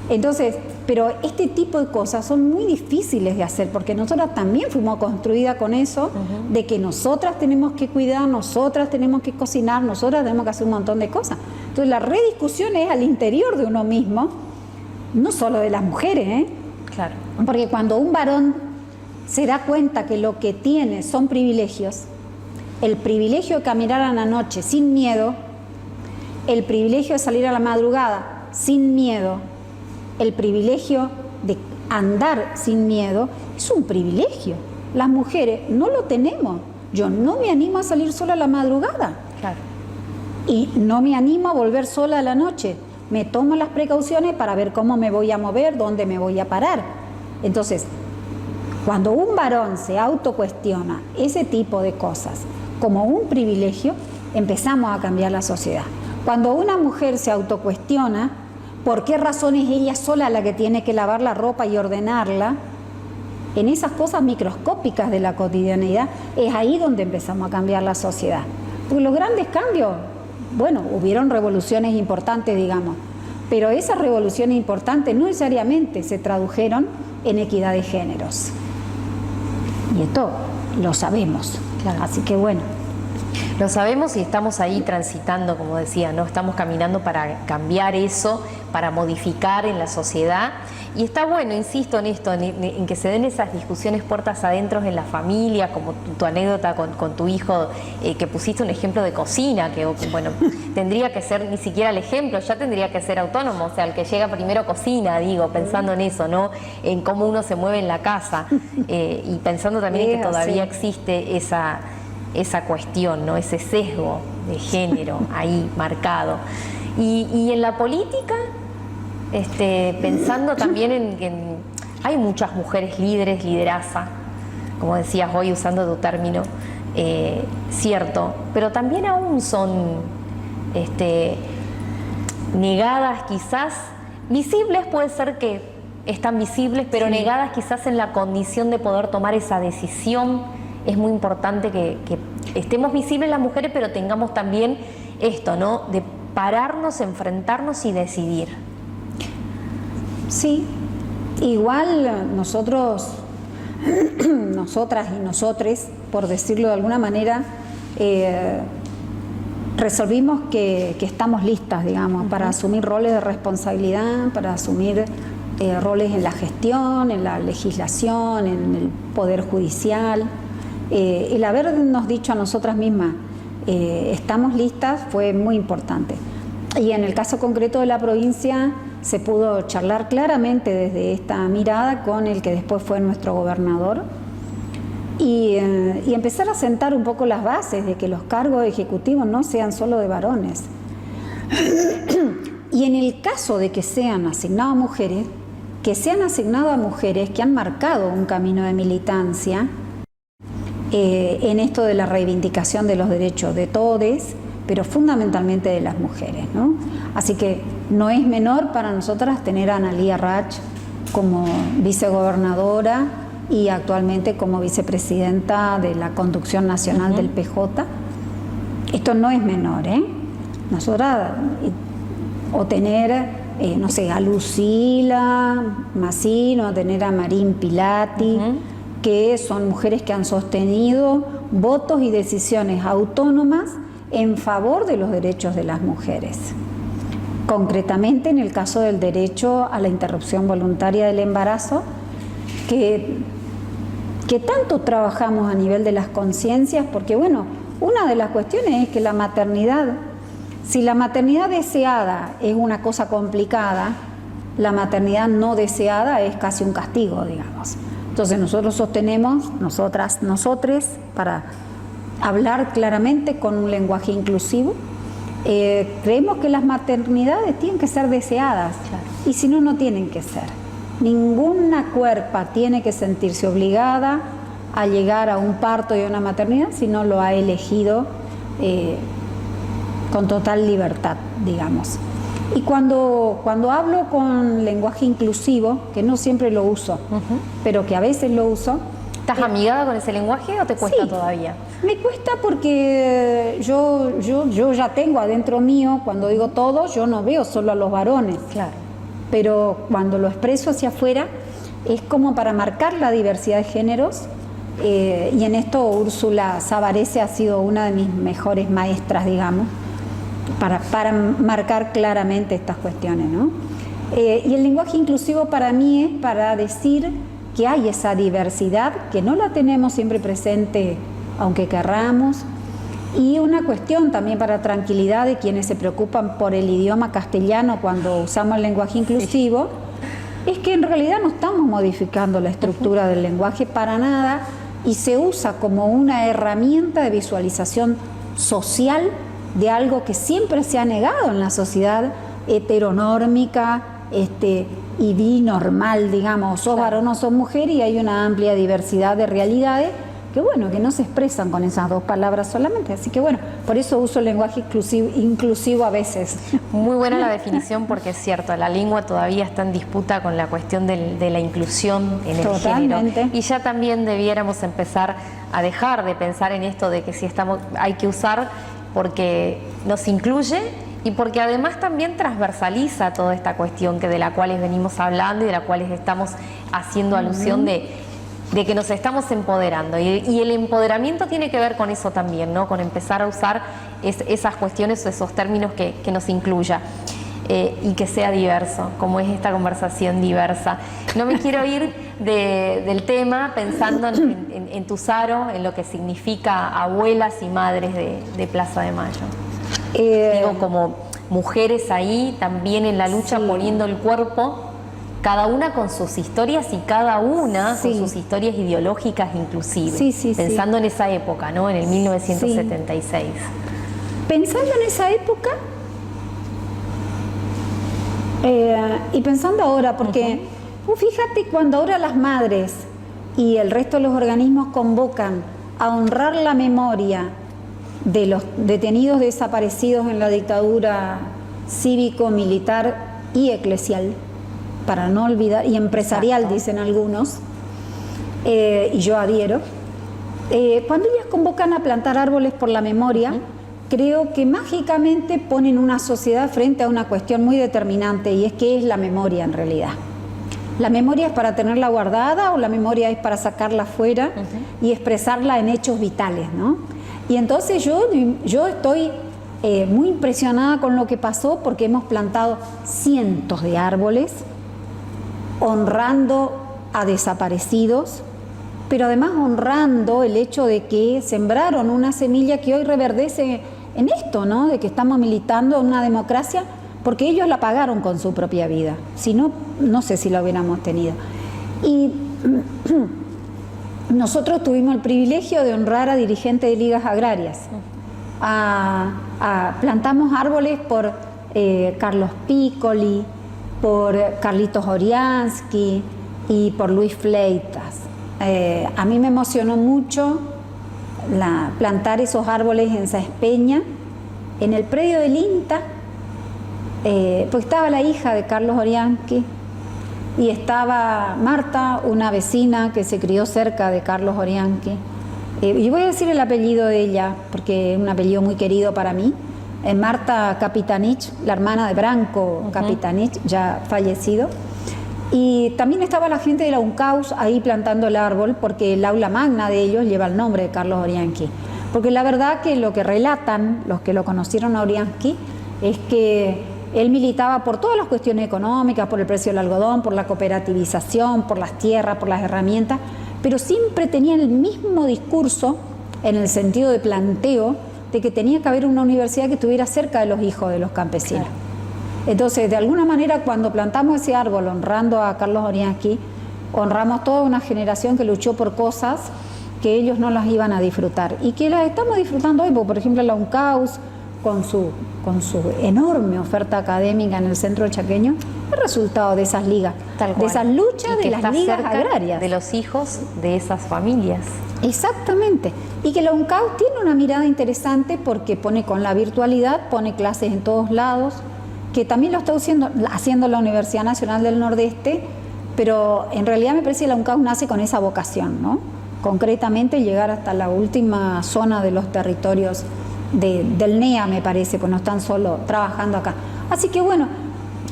Entonces, pero este tipo de cosas son muy difíciles de hacer porque nosotras también fuimos construidas con eso, de que nosotras tenemos que cuidar, nosotras tenemos que cocinar, nosotras tenemos que hacer un montón de cosas. Entonces la rediscusión es al interior de uno mismo, no solo de las mujeres, ¿eh? Claro. Porque cuando un varón se da cuenta que lo que tiene son privilegios, el privilegio de caminar a la noche sin miedo, el privilegio de salir a la madrugada sin miedo, el privilegio de andar sin miedo, es un privilegio. Las mujeres no lo tenemos. Yo no me animo a salir sola a la madrugada. Claro. Y no me animo a volver sola a la noche. Me tomo las precauciones para ver cómo me voy a mover, dónde me voy a parar. Entonces, cuando un varón se autocuestiona ese tipo de cosas como un privilegio, empezamos a cambiar la sociedad. Cuando una mujer se autocuestiona por qué razón es ella sola la que tiene que lavar la ropa y ordenarla, en esas cosas microscópicas de la cotidianidad, es ahí donde empezamos a cambiar la sociedad. Porque los grandes cambios, bueno, hubieron revoluciones importantes, digamos, pero esas revoluciones importantes no necesariamente se tradujeron en equidad de géneros. Y esto lo sabemos. Claro. Así que bueno. Lo sabemos y estamos ahí transitando, como decía, ¿no? Estamos caminando para cambiar eso, para modificar en la sociedad. Y está bueno, insisto en esto, en que se den esas discusiones puertas adentro en la familia, como tu anécdota con tu hijo, que pusiste un ejemplo de cocina, que bueno, tendría que ser ni siquiera el ejemplo, ya tendría que ser autónomo, o sea, el que llega primero cocina, digo, pensando en eso, ¿no? En cómo uno se mueve en la casa, y pensando también en que todavía existe esa cuestión, ¿no? Ese sesgo de género ahí marcado. Y en la política, pensando también en hay muchas mujeres líderes, liderazas, como decías hoy usando tu término, cierto, pero también aún son negadas quizás, visibles puede ser que están visibles, pero sí, negadas quizás en la condición de poder tomar esa decisión. Es muy importante que estemos visibles las mujeres, pero tengamos también esto, ¿no? De pararnos, enfrentarnos y decidir. Sí, igual nosotros, nosotras y nosotres, por decirlo de alguna manera, resolvimos que estamos listas, digamos, para asumir roles de responsabilidad, para asumir roles en la gestión, en la legislación, en el poder judicial. El habernos dicho a nosotras mismas, estamos listas, fue muy importante. Y en el caso concreto de la provincia se pudo charlar claramente desde esta mirada con el que después fue nuestro gobernador y empezar a sentar un poco las bases de que los cargos ejecutivos no sean solo de varones. Y en el caso de que sean asignados a mujeres, que sean asignados a mujeres que han marcado un camino de militancia en esto de la reivindicación de los derechos de todos, pero fundamentalmente de las mujeres, ¿no? Así que no es menor para nosotras tener a Analía Rach como vicegobernadora y actualmente como vicepresidenta de la conducción nacional del PJ. Esto no es menor, ¿eh? Nosotras, o tener, no sé, a Lucila Massino, o tener a Marín Pilati, que son mujeres que han sostenido votos y decisiones autónomas en favor de los derechos de las mujeres. Concretamente en el caso del derecho a la interrupción voluntaria del embarazo, que tanto trabajamos a nivel de las conciencias, porque bueno, una de las cuestiones es que la maternidad, si la maternidad deseada es una cosa complicada, la maternidad no deseada es casi un castigo, digamos. Entonces nosotros sostenemos, nosotres, para hablar claramente con un lenguaje inclusivo, creemos que las maternidades tienen que ser deseadas, claro. Y si no, no tienen que ser. Ninguna cuerpa tiene que sentirse obligada a llegar a un parto y a una maternidad si no lo ha elegido con total libertad, digamos. Y cuando hablo con lenguaje inclusivo, que no siempre lo uso, pero que a veces lo uso. ¿Estás amigada con ese lenguaje o te cuesta todavía? Me cuesta porque yo ya tengo adentro mío, cuando digo todo, yo no veo solo a los varones. Claro. Pero cuando lo expreso hacia afuera, es como para marcar la diversidad de géneros. Y en esto Úrsula Savarese ha sido una de mis mejores maestras, digamos, para marcar claramente estas cuestiones, ¿no? Y el lenguaje inclusivo para mí es para decir que hay esa diversidad, que no la tenemos siempre presente, aunque querramos, y una cuestión también para tranquilidad de quienes se preocupan por el idioma castellano cuando usamos el lenguaje inclusivo, es que en realidad no estamos modificando la estructura del lenguaje para nada, y se usa como una herramienta de visualización social de algo que siempre se ha negado en la sociedad heteronórmica y binormal, digamos, sos varón o sos mujer, y hay una amplia diversidad de realidades que bueno, que no se expresan con esas dos palabras solamente. Así que bueno, por eso uso el lenguaje inclusivo a veces. Muy buena la definición, porque es cierto, la lengua todavía está en disputa con la cuestión de la inclusión en el género. Y ya también debiéramos empezar a dejar de pensar en esto de que si hay que usar porque nos incluye y porque además también transversaliza toda esta cuestión de la cual venimos hablando y de la cual estamos haciendo alusión de que nos estamos empoderando. Y el empoderamiento tiene que ver con eso también, ¿no? Con empezar a usar esas cuestiones, esos términos que nos incluya. Y que sea diverso, como es esta conversación diversa. No me quiero ir del tema pensando en Tuzaro, en lo que significa abuelas y madres de Plaza de Mayo. Digo, como mujeres ahí también en la lucha, poniendo el cuerpo, cada una con sus historias y cada una con sus historias ideológicas inclusive. Pensando en esa época, ¿no? En el 1976. Pensando en esa época, y pensando ahora, porque fíjate, cuando ahora las madres y el resto de los organismos convocan a honrar la memoria de los detenidos desaparecidos en la dictadura cívico-militar y eclesial, para no olvidar, y empresarial, dicen algunos, y yo adhiero, cuando ellas convocan a plantar árboles por la memoria, creo que mágicamente ponen una sociedad frente a una cuestión muy determinante, y es qué es la memoria en realidad. ¿La memoria es para tenerla guardada o la memoria es para sacarla afuera y expresarla en hechos vitales, ¿no? Y entonces yo estoy muy impresionada con lo que pasó, porque hemos plantado cientos de árboles honrando a desaparecidos, pero además honrando el hecho de que sembraron una semilla que hoy reverdece en esto, ¿no? De que estamos militando en una democracia, porque ellos la pagaron con su propia vida. Si no, no sé si la hubiéramos tenido. Y nosotros tuvimos el privilegio de honrar a dirigentes de ligas agrarias. Plantamos árboles por Carlos Piccoli, por Carlitos Oriansky y por Luis Fleitas. A mí me emocionó mucho plantar esos árboles en Sáenz Peña, en el predio del INTA, porque estaba la hija de Carlos Oriansky, y estaba Marta, una vecina que se crió cerca de Carlos Orianqui. Y voy a decir el apellido de ella, porque es un apellido muy querido para mí. Marta Capitanich, la hermana de Branco Capitanich, ya fallecido. Y también estaba la gente de la UNCAUS ahí plantando el árbol, porque el aula magna de ellos lleva el nombre de Carlos Orianqui. Porque la verdad que lo que relatan los que lo conocieron a Orianqui es que él militaba por todas las cuestiones económicas, por el precio del algodón, por la cooperativización, por las tierras, por las herramientas, pero siempre tenía el mismo discurso en el sentido de planteo de que tenía que haber una universidad que estuviera cerca de los hijos de los campesinos. Claro. Entonces, de alguna manera, cuando plantamos ese árbol honrando a Carlos Orianqui, honramos toda una generación que luchó por cosas que ellos no las iban a disfrutar y que las estamos disfrutando hoy, porque, por ejemplo, la UNCAUS, con su enorme oferta académica en el centro chaqueño, es resultado de esas ligas, de esas luchas de las ligas agrarias. De los hijos de esas familias. Exactamente. Y que la UNCAUS tiene una mirada interesante porque pone con la virtualidad, pone clases en todos lados, que también lo está haciendo la Universidad Nacional del Nordeste, pero en realidad me parece que la UNCAUS nace con esa vocación, ¿no? Concretamente llegar hasta la última zona de los territorios del NEA, me parece, pues no están solo trabajando acá. Así que bueno,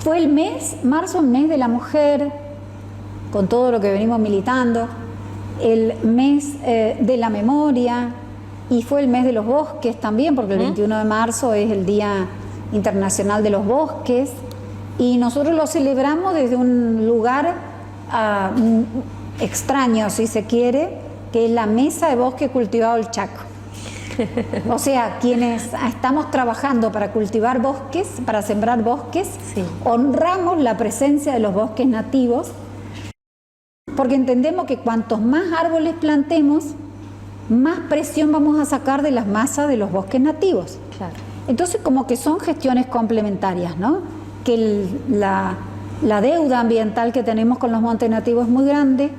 fue el mes, marzo, el mes de la mujer, con todo lo que venimos militando, el mes de la memoria, y fue el mes de los bosques también, porque el 21 de marzo es el Día Internacional de los Bosques, y nosotros lo celebramos desde un lugar extraño, si se quiere, que es la Mesa de Bosque Cultivado del Chaco. O sea, quienes estamos trabajando para cultivar bosques, para sembrar bosques, sí, honramos la presencia de los bosques nativos, porque entendemos que cuantos más árboles plantemos, más presión vamos a sacar de las masas de los bosques nativos. Claro. Entonces, como que son gestiones complementarias, ¿no? Que la deuda ambiental que tenemos con los montes nativos es muy grande,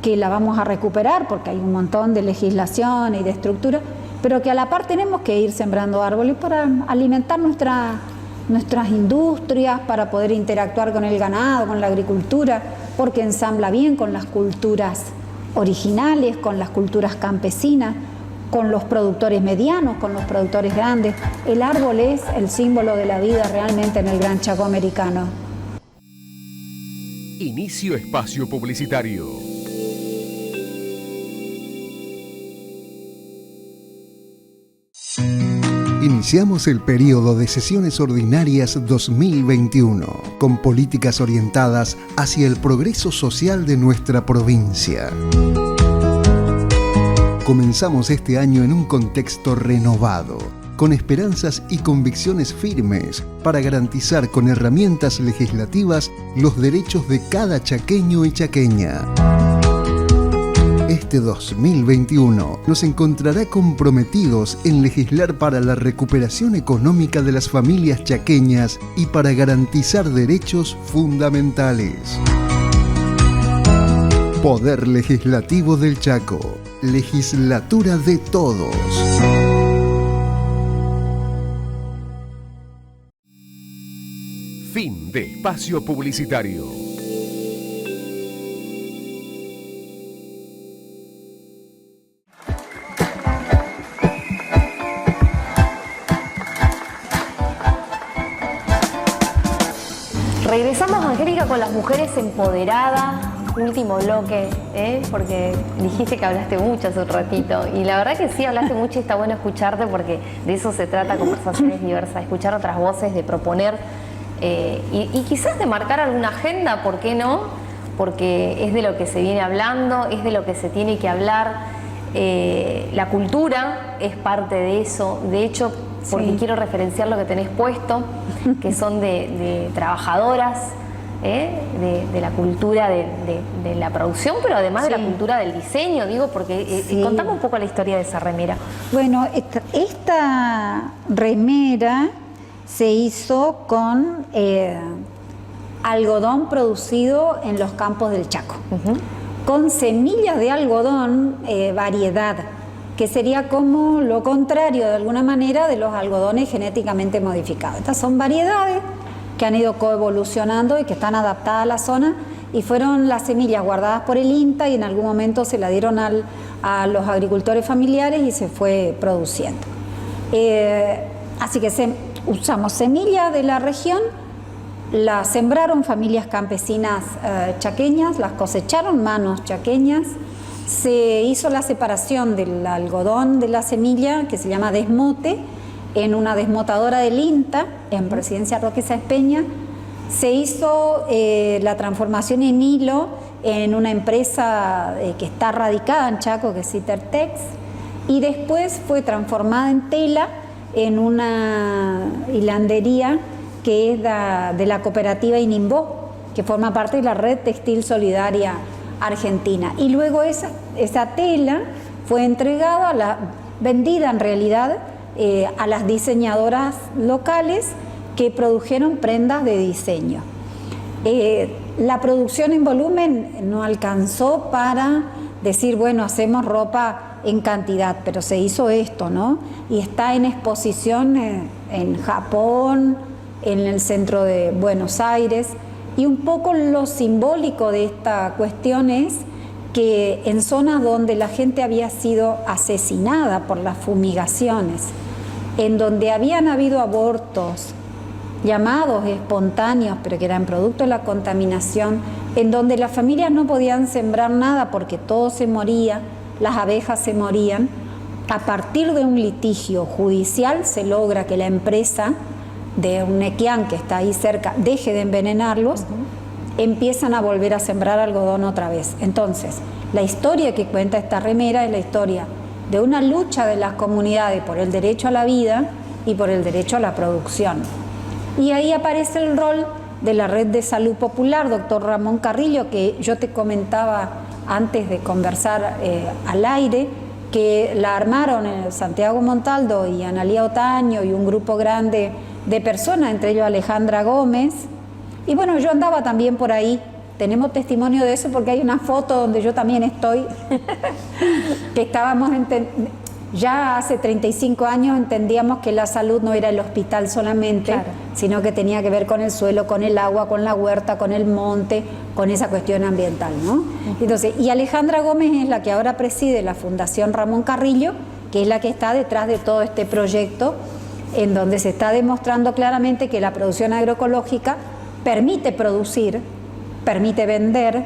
que la vamos a recuperar porque hay un montón de legislación y de estructura, pero que a la par tenemos que ir sembrando árboles para alimentar nuestras industrias, para poder interactuar con el ganado, con la agricultura, porque ensambla bien con las culturas originales, con las culturas campesinas, con los productores medianos, con los productores grandes. El árbol es el símbolo de la vida realmente en el Gran Chaco americano. Inicio espacio publicitario. Iniciamos el periodo de sesiones ordinarias 2021, con políticas orientadas hacia el progreso social de nuestra provincia. Comenzamos este año en un contexto renovado, con esperanzas y convicciones firmes para garantizar con herramientas legislativas los derechos de cada chaqueño y chaqueña. Este 2021 nos encontrará comprometidos en legislar para la recuperación económica de las familias chaqueñas y para garantizar derechos fundamentales. Poder Legislativo del Chaco. Legislatura de todos. Fin de espacio publicitario. Regresamos, Angélica, con las mujeres empoderadas. Último bloque, porque dijiste que hablaste mucho hace un ratito, y la verdad que sí, hablaste mucho y está bueno escucharte, porque de eso se trata, conversaciones diversas, escuchar otras voces, de proponer y quizás de marcar alguna agenda, ¿por qué no? Porque es de lo que se viene hablando, es de lo que se tiene que hablar. La cultura es parte de eso, de hecho, porque quiero referenciar lo que tenés puesto, que son de trabajadoras, de la cultura de la producción, pero además de la cultura del diseño, digo, porque contame un poco la historia de esa remera. Bueno, esta remera se hizo con algodón producido en los campos del Chaco, con semillas de algodón, variedad, que sería como lo contrario de alguna manera de los algodones genéticamente modificados. Estas son variedades que han ido coevolucionando y que están adaptadas a la zona y fueron las semillas guardadas por el INTA y en algún momento se la dieron a los agricultores familiares y se fue produciendo. Así que usamos semillas de la región, las sembraron familias campesinas chaqueñas, las cosecharon manos chaqueñas, se hizo la separación del algodón de la semilla, que se llama desmote, en una desmotadora del INTA, en Presidencia Roque Sáenz Peña. Se hizo la transformación en hilo en una empresa que está radicada en Chaco, que es Citertex, y después fue transformada en tela en una hilandería que es de la cooperativa Inimbó, que forma parte de la Red Textil Solidaria Argentina. Y luego esa tela fue entregada, vendida en realidad, a las diseñadoras locales que produjeron prendas de diseño. La producción en volumen no alcanzó para decir, bueno, hacemos ropa en cantidad, pero se hizo esto, ¿no? Y está en exposición en Japón, en el centro de Buenos Aires, y un poco lo simbólico de esta cuestión es que en zonas donde la gente había sido asesinada por las fumigaciones, en donde habían habido abortos llamados espontáneos, pero que eran producto de la contaminación, en donde las familias no podían sembrar nada porque todo se moría, las abejas se morían, a partir de un litigio judicial se logra que la empresa de Unequian, que está ahí cerca, deje de envenenarlos, empiezan a volver a sembrar algodón otra vez. Entonces, la historia que cuenta esta remera es la historia de una lucha de las comunidades por el derecho a la vida y por el derecho a la producción. Y ahí aparece el rol de la Red de Salud Popular, doctor Ramón Carrillo, que yo te comentaba antes de conversar al aire, que la armaron Santiago Montaldo y Analía Otaño y un grupo grande de personas, entre ellos Alejandra Gómez. Y bueno, yo andaba también por ahí, tenemos testimonio de eso porque hay una foto donde yo también estoy, que estábamos ya hace 35 años entendíamos que la salud no era el hospital solamente, claro, sino que tenía que ver con el suelo, con el agua, con la huerta, con el monte, con esa cuestión ambiental, ¿no? Entonces, y Alejandra Gómez es la que ahora preside la Fundación Ramón Carrillo, que es la que está detrás de todo este proyecto, en donde se está demostrando claramente que la producción agroecológica permite producir, permite vender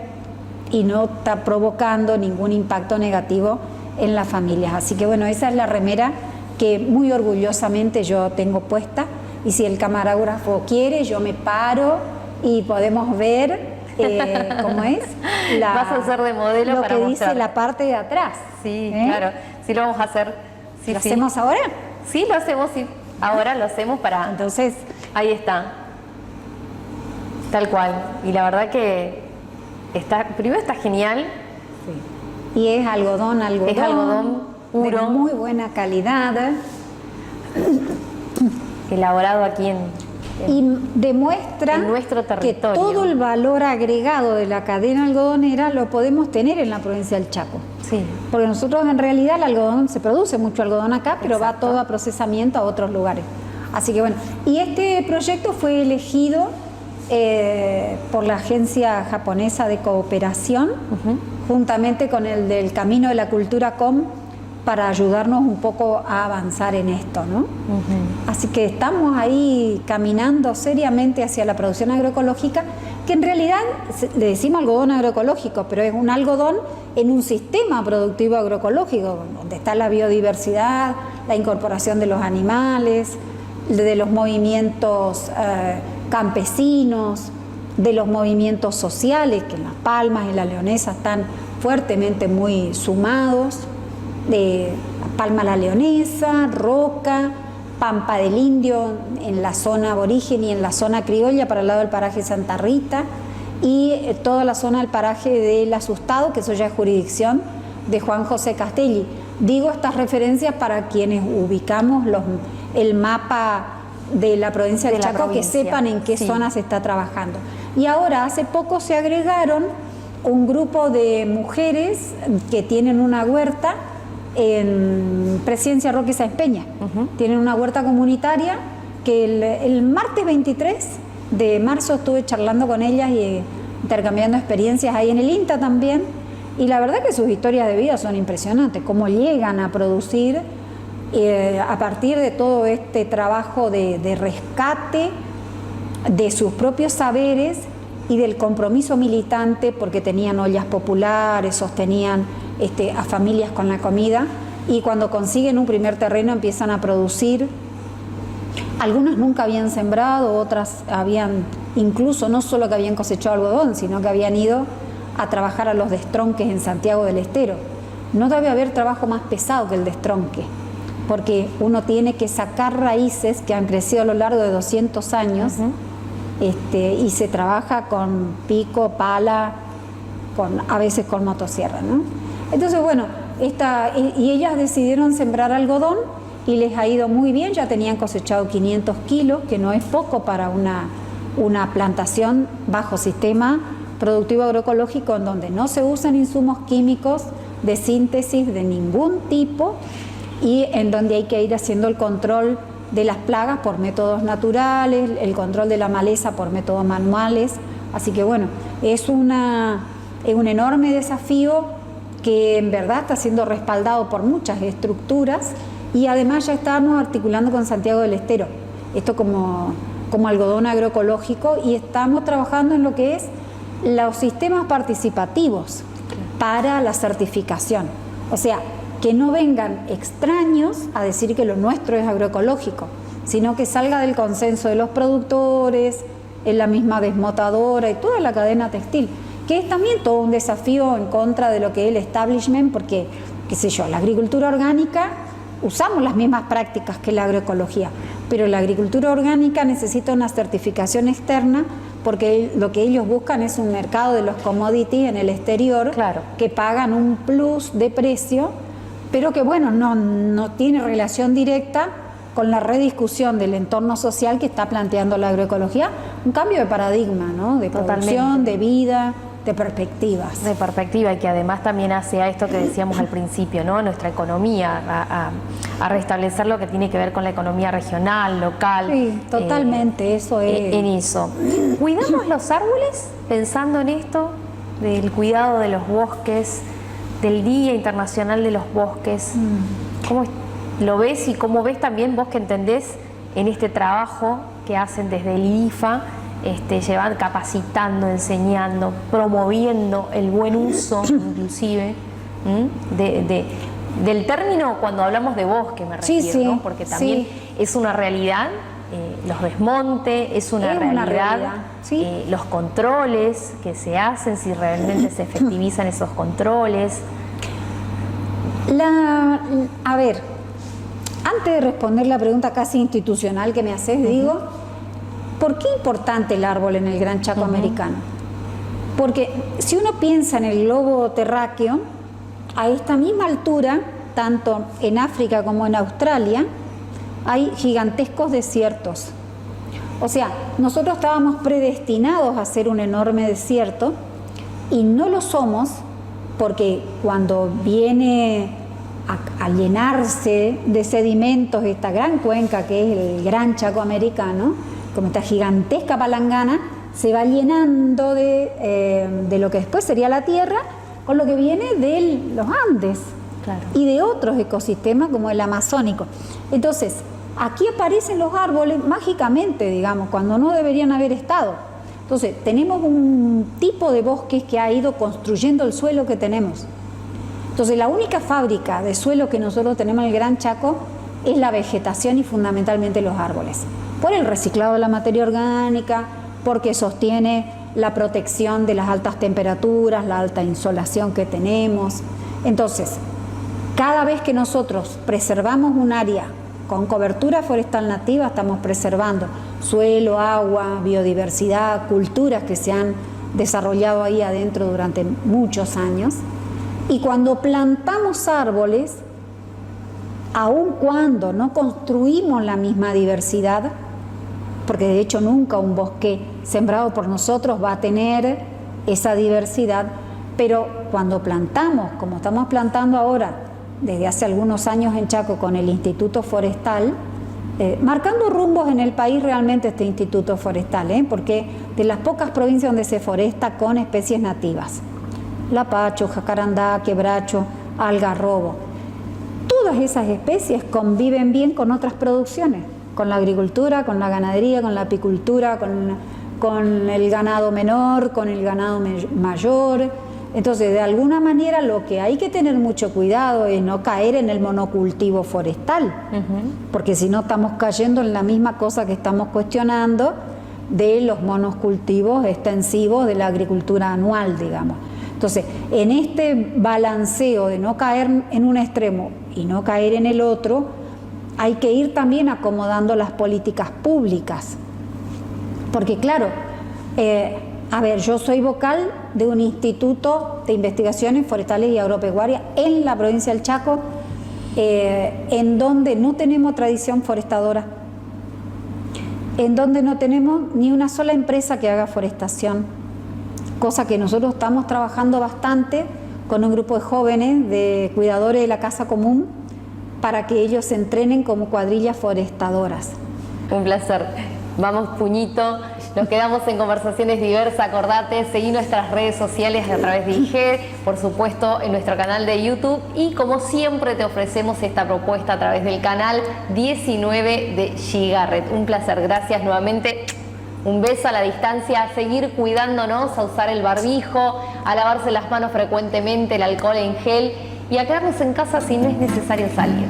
y no está provocando ningún impacto negativo en las familias. Así que bueno, esa es la remera que muy orgullosamente yo tengo puesta, y si el camarógrafo quiere yo me paro y podemos ver cómo es vas a hacer de modelo lo para que mostrar. Dice la parte de atrás. Sí, claro, sí lo vamos a hacer. Sí, ¿Lo hacemos ahora? Sí, lo hacemos, sí. Ahora lo hacemos para... Entonces, ahí está. Tal cual. Y la verdad que primero está genial. sí. Y es algodón Es algodón puro, de muy buena calidad, elaborado aquí y demuestra en nuestro que territorio. todo el valor agregado de la cadena algodonera lo podemos tener en la provincia del Chaco. Sí. Porque nosotros en realidad el algodón, se produce mucho algodón acá, pero Exacto. va todo a procesamiento a otros lugares. Así que bueno, y este proyecto fue elegido por la Agencia Japonesa de Cooperación, juntamente con el del Camino de la Cultura Com, para ayudarnos un poco a avanzar en esto, ¿no? Así que estamos ahí caminando seriamente hacia la producción agroecológica, que en realidad le decimos algodón agroecológico, pero es un algodón en un sistema productivo agroecológico, donde está la biodiversidad, la incorporación de los animales, de los movimientos campesinos, de los movimientos sociales, que en Las Palmas y La Leonesa están fuertemente muy sumados, de Palma La Leonesa, Roca, Pampa del Indio en la zona aborigen y en la zona criolla para el lado del paraje Santa Rita, y toda la zona del paraje del Asustado, que eso ya es jurisdicción de Juan José Castelli. Digo estas referencias para quienes ubicamos el mapa de la provincia del Chaco, que sepan en qué zonas se está trabajando. Y ahora, hace poco se agregaron un grupo de mujeres que tienen una huerta en Presidencia Roque Sáenz Peña. Tienen una huerta comunitaria que el martes 23 de marzo estuve charlando con ellas y intercambiando experiencias ahí en el INTA también. Y la verdad que sus historias de vida son impresionantes, cómo llegan a producir a partir de todo este trabajo de rescate de sus propios saberes y del compromiso militante, porque tenían ollas populares, sostenían a familias con la comida, y cuando consiguen un primer terreno empiezan a producir. Algunas nunca habían sembrado, otras habían, incluso no solo que habían cosechado algodón, sino que habían ido a trabajar a los destronques en Santiago del Estero. No debe haber trabajo más pesado que el destronque, porque uno tiene que sacar raíces que han crecido a lo largo de 200 años, y se trabaja con pico, pala, a veces con motosierra, ¿no? Entonces, bueno, y ellas decidieron sembrar algodón y les ha ido muy bien. Ya tenían cosechado 500 kilos, que no es poco para una plantación bajo sistema productivo agroecológico, en donde no se usan insumos químicos de síntesis de ningún tipo y en donde hay que ir haciendo el control de las plagas por métodos naturales, el control de la maleza por métodos manuales. Así que bueno, es un enorme desafío que en verdad está siendo respaldado por muchas estructuras, y además ya estamos articulando con Santiago del Estero esto como algodón agroecológico, y estamos trabajando en lo que es los sistemas participativos para la certificación. O sea, que no vengan extraños a decir que lo nuestro es agroecológico, sino que salga del consenso de los productores, en la misma desmotadora y toda la cadena textil, que es también todo un desafío en contra de lo que es el establishment, porque, qué sé yo, la agricultura orgánica, usamos las mismas prácticas que la agroecología, pero la agricultura orgánica necesita una certificación externa, porque lo que ellos buscan es un mercado de los commodities en el exterior, claro, que pagan un plus de precio, pero que bueno, no tiene relación directa con la rediscusión del entorno social que está planteando la agroecología, un cambio de paradigma, ¿no? De producción, de vida, de perspectivas. De perspectiva, y que además también hace a esto que decíamos al principio, ¿no? Nuestra economía, a restablecer lo que tiene que ver con la economía regional, local. Sí, totalmente, eso es. En eso. ¿Cuidamos los árboles pensando en esto, del cuidado de los bosques, del Día Internacional de los Bosques? ¿Cómo lo ves y cómo ves también vos que entendés en este trabajo que hacen desde el IFA? Llevan capacitando, enseñando, promoviendo el buen uso, inclusive, del término cuando hablamos de bosque, me refiero, sí, ¿no? Porque también es una realidad, los desmontes, es una realidad, sí. Los controles que se hacen, si realmente se efectivizan esos controles. A ver, antes de responder la pregunta casi institucional que me haces, digo, ¿por qué es importante el árbol en el Gran Chaco americano? Porque si uno piensa en el globo terráqueo, a esta misma altura, tanto en África como en Australia, hay gigantescos desiertos. O sea, nosotros estábamos predestinados a ser un enorme desierto y no lo somos, porque cuando viene a llenarse de sedimentos esta gran cuenca que es el Gran Chaco americano, como esta gigantesca palangana, se va llenando de lo que después sería la tierra, con lo que viene de los Andes, claro, y de otros ecosistemas como el amazónico. Entonces, aquí aparecen los árboles mágicamente, digamos, cuando no deberían haber estado. Entonces, tenemos un tipo de bosques que ha ido construyendo el suelo que tenemos. Entonces, la única fábrica de suelo que nosotros tenemos en el Gran Chaco es la vegetación y fundamentalmente los árboles. Por el reciclado de la materia orgánica, porque sostiene la protección de las altas temperaturas, la alta insolación que tenemos. Entonces, cada vez que nosotros preservamos un área con cobertura forestal nativa, estamos preservando suelo, agua, biodiversidad, culturas que se han desarrollado ahí adentro durante muchos años. Y cuando plantamos árboles, aun cuando no construimos la misma diversidad, porque de hecho nunca un bosque sembrado por nosotros va a tener esa diversidad, pero cuando plantamos, como estamos plantando ahora desde hace algunos años en Chaco con el Instituto Forestal, marcando rumbos en el país realmente este Instituto Forestal, porque de las pocas provincias donde se foresta con especies nativas, lapacho, jacarandá, quebracho, algarrobo, todas esas especies conviven bien con otras producciones, con la agricultura, con la ganadería, con la apicultura, con el ganado menor, con el ganado mayor. Entonces, de alguna manera, lo que hay que tener mucho cuidado es no caer en el monocultivo forestal, porque si no estamos cayendo en la misma cosa que estamos cuestionando de los monocultivos extensivos de la agricultura anual, digamos. Entonces, en este balanceo de no caer en un extremo y no caer en el otro, hay que ir también acomodando las políticas públicas. Porque claro, a ver, yo soy vocal de un instituto de investigaciones forestales y agropecuarias en la provincia del Chaco, en donde no tenemos tradición forestadora, en donde no tenemos ni una sola empresa que haga forestación, cosa que nosotros estamos trabajando bastante con un grupo de jóvenes, de cuidadores de la casa común, para que ellos se entrenen como cuadrillas forestadoras. Un placer. Vamos, Puñito. Nos quedamos en Conversaciones Diversas. Acordate, seguí nuestras redes sociales a través de IG, por supuesto en nuestro canal de YouTube, y como siempre te ofrecemos esta propuesta a través del canal 19 de Gigaret. Un placer, gracias nuevamente. Un beso a la distancia, a seguir cuidándonos, a usar el barbijo, a lavarse las manos frecuentemente, el alcohol en gel y a quedarnos en casa si no es necesario salir.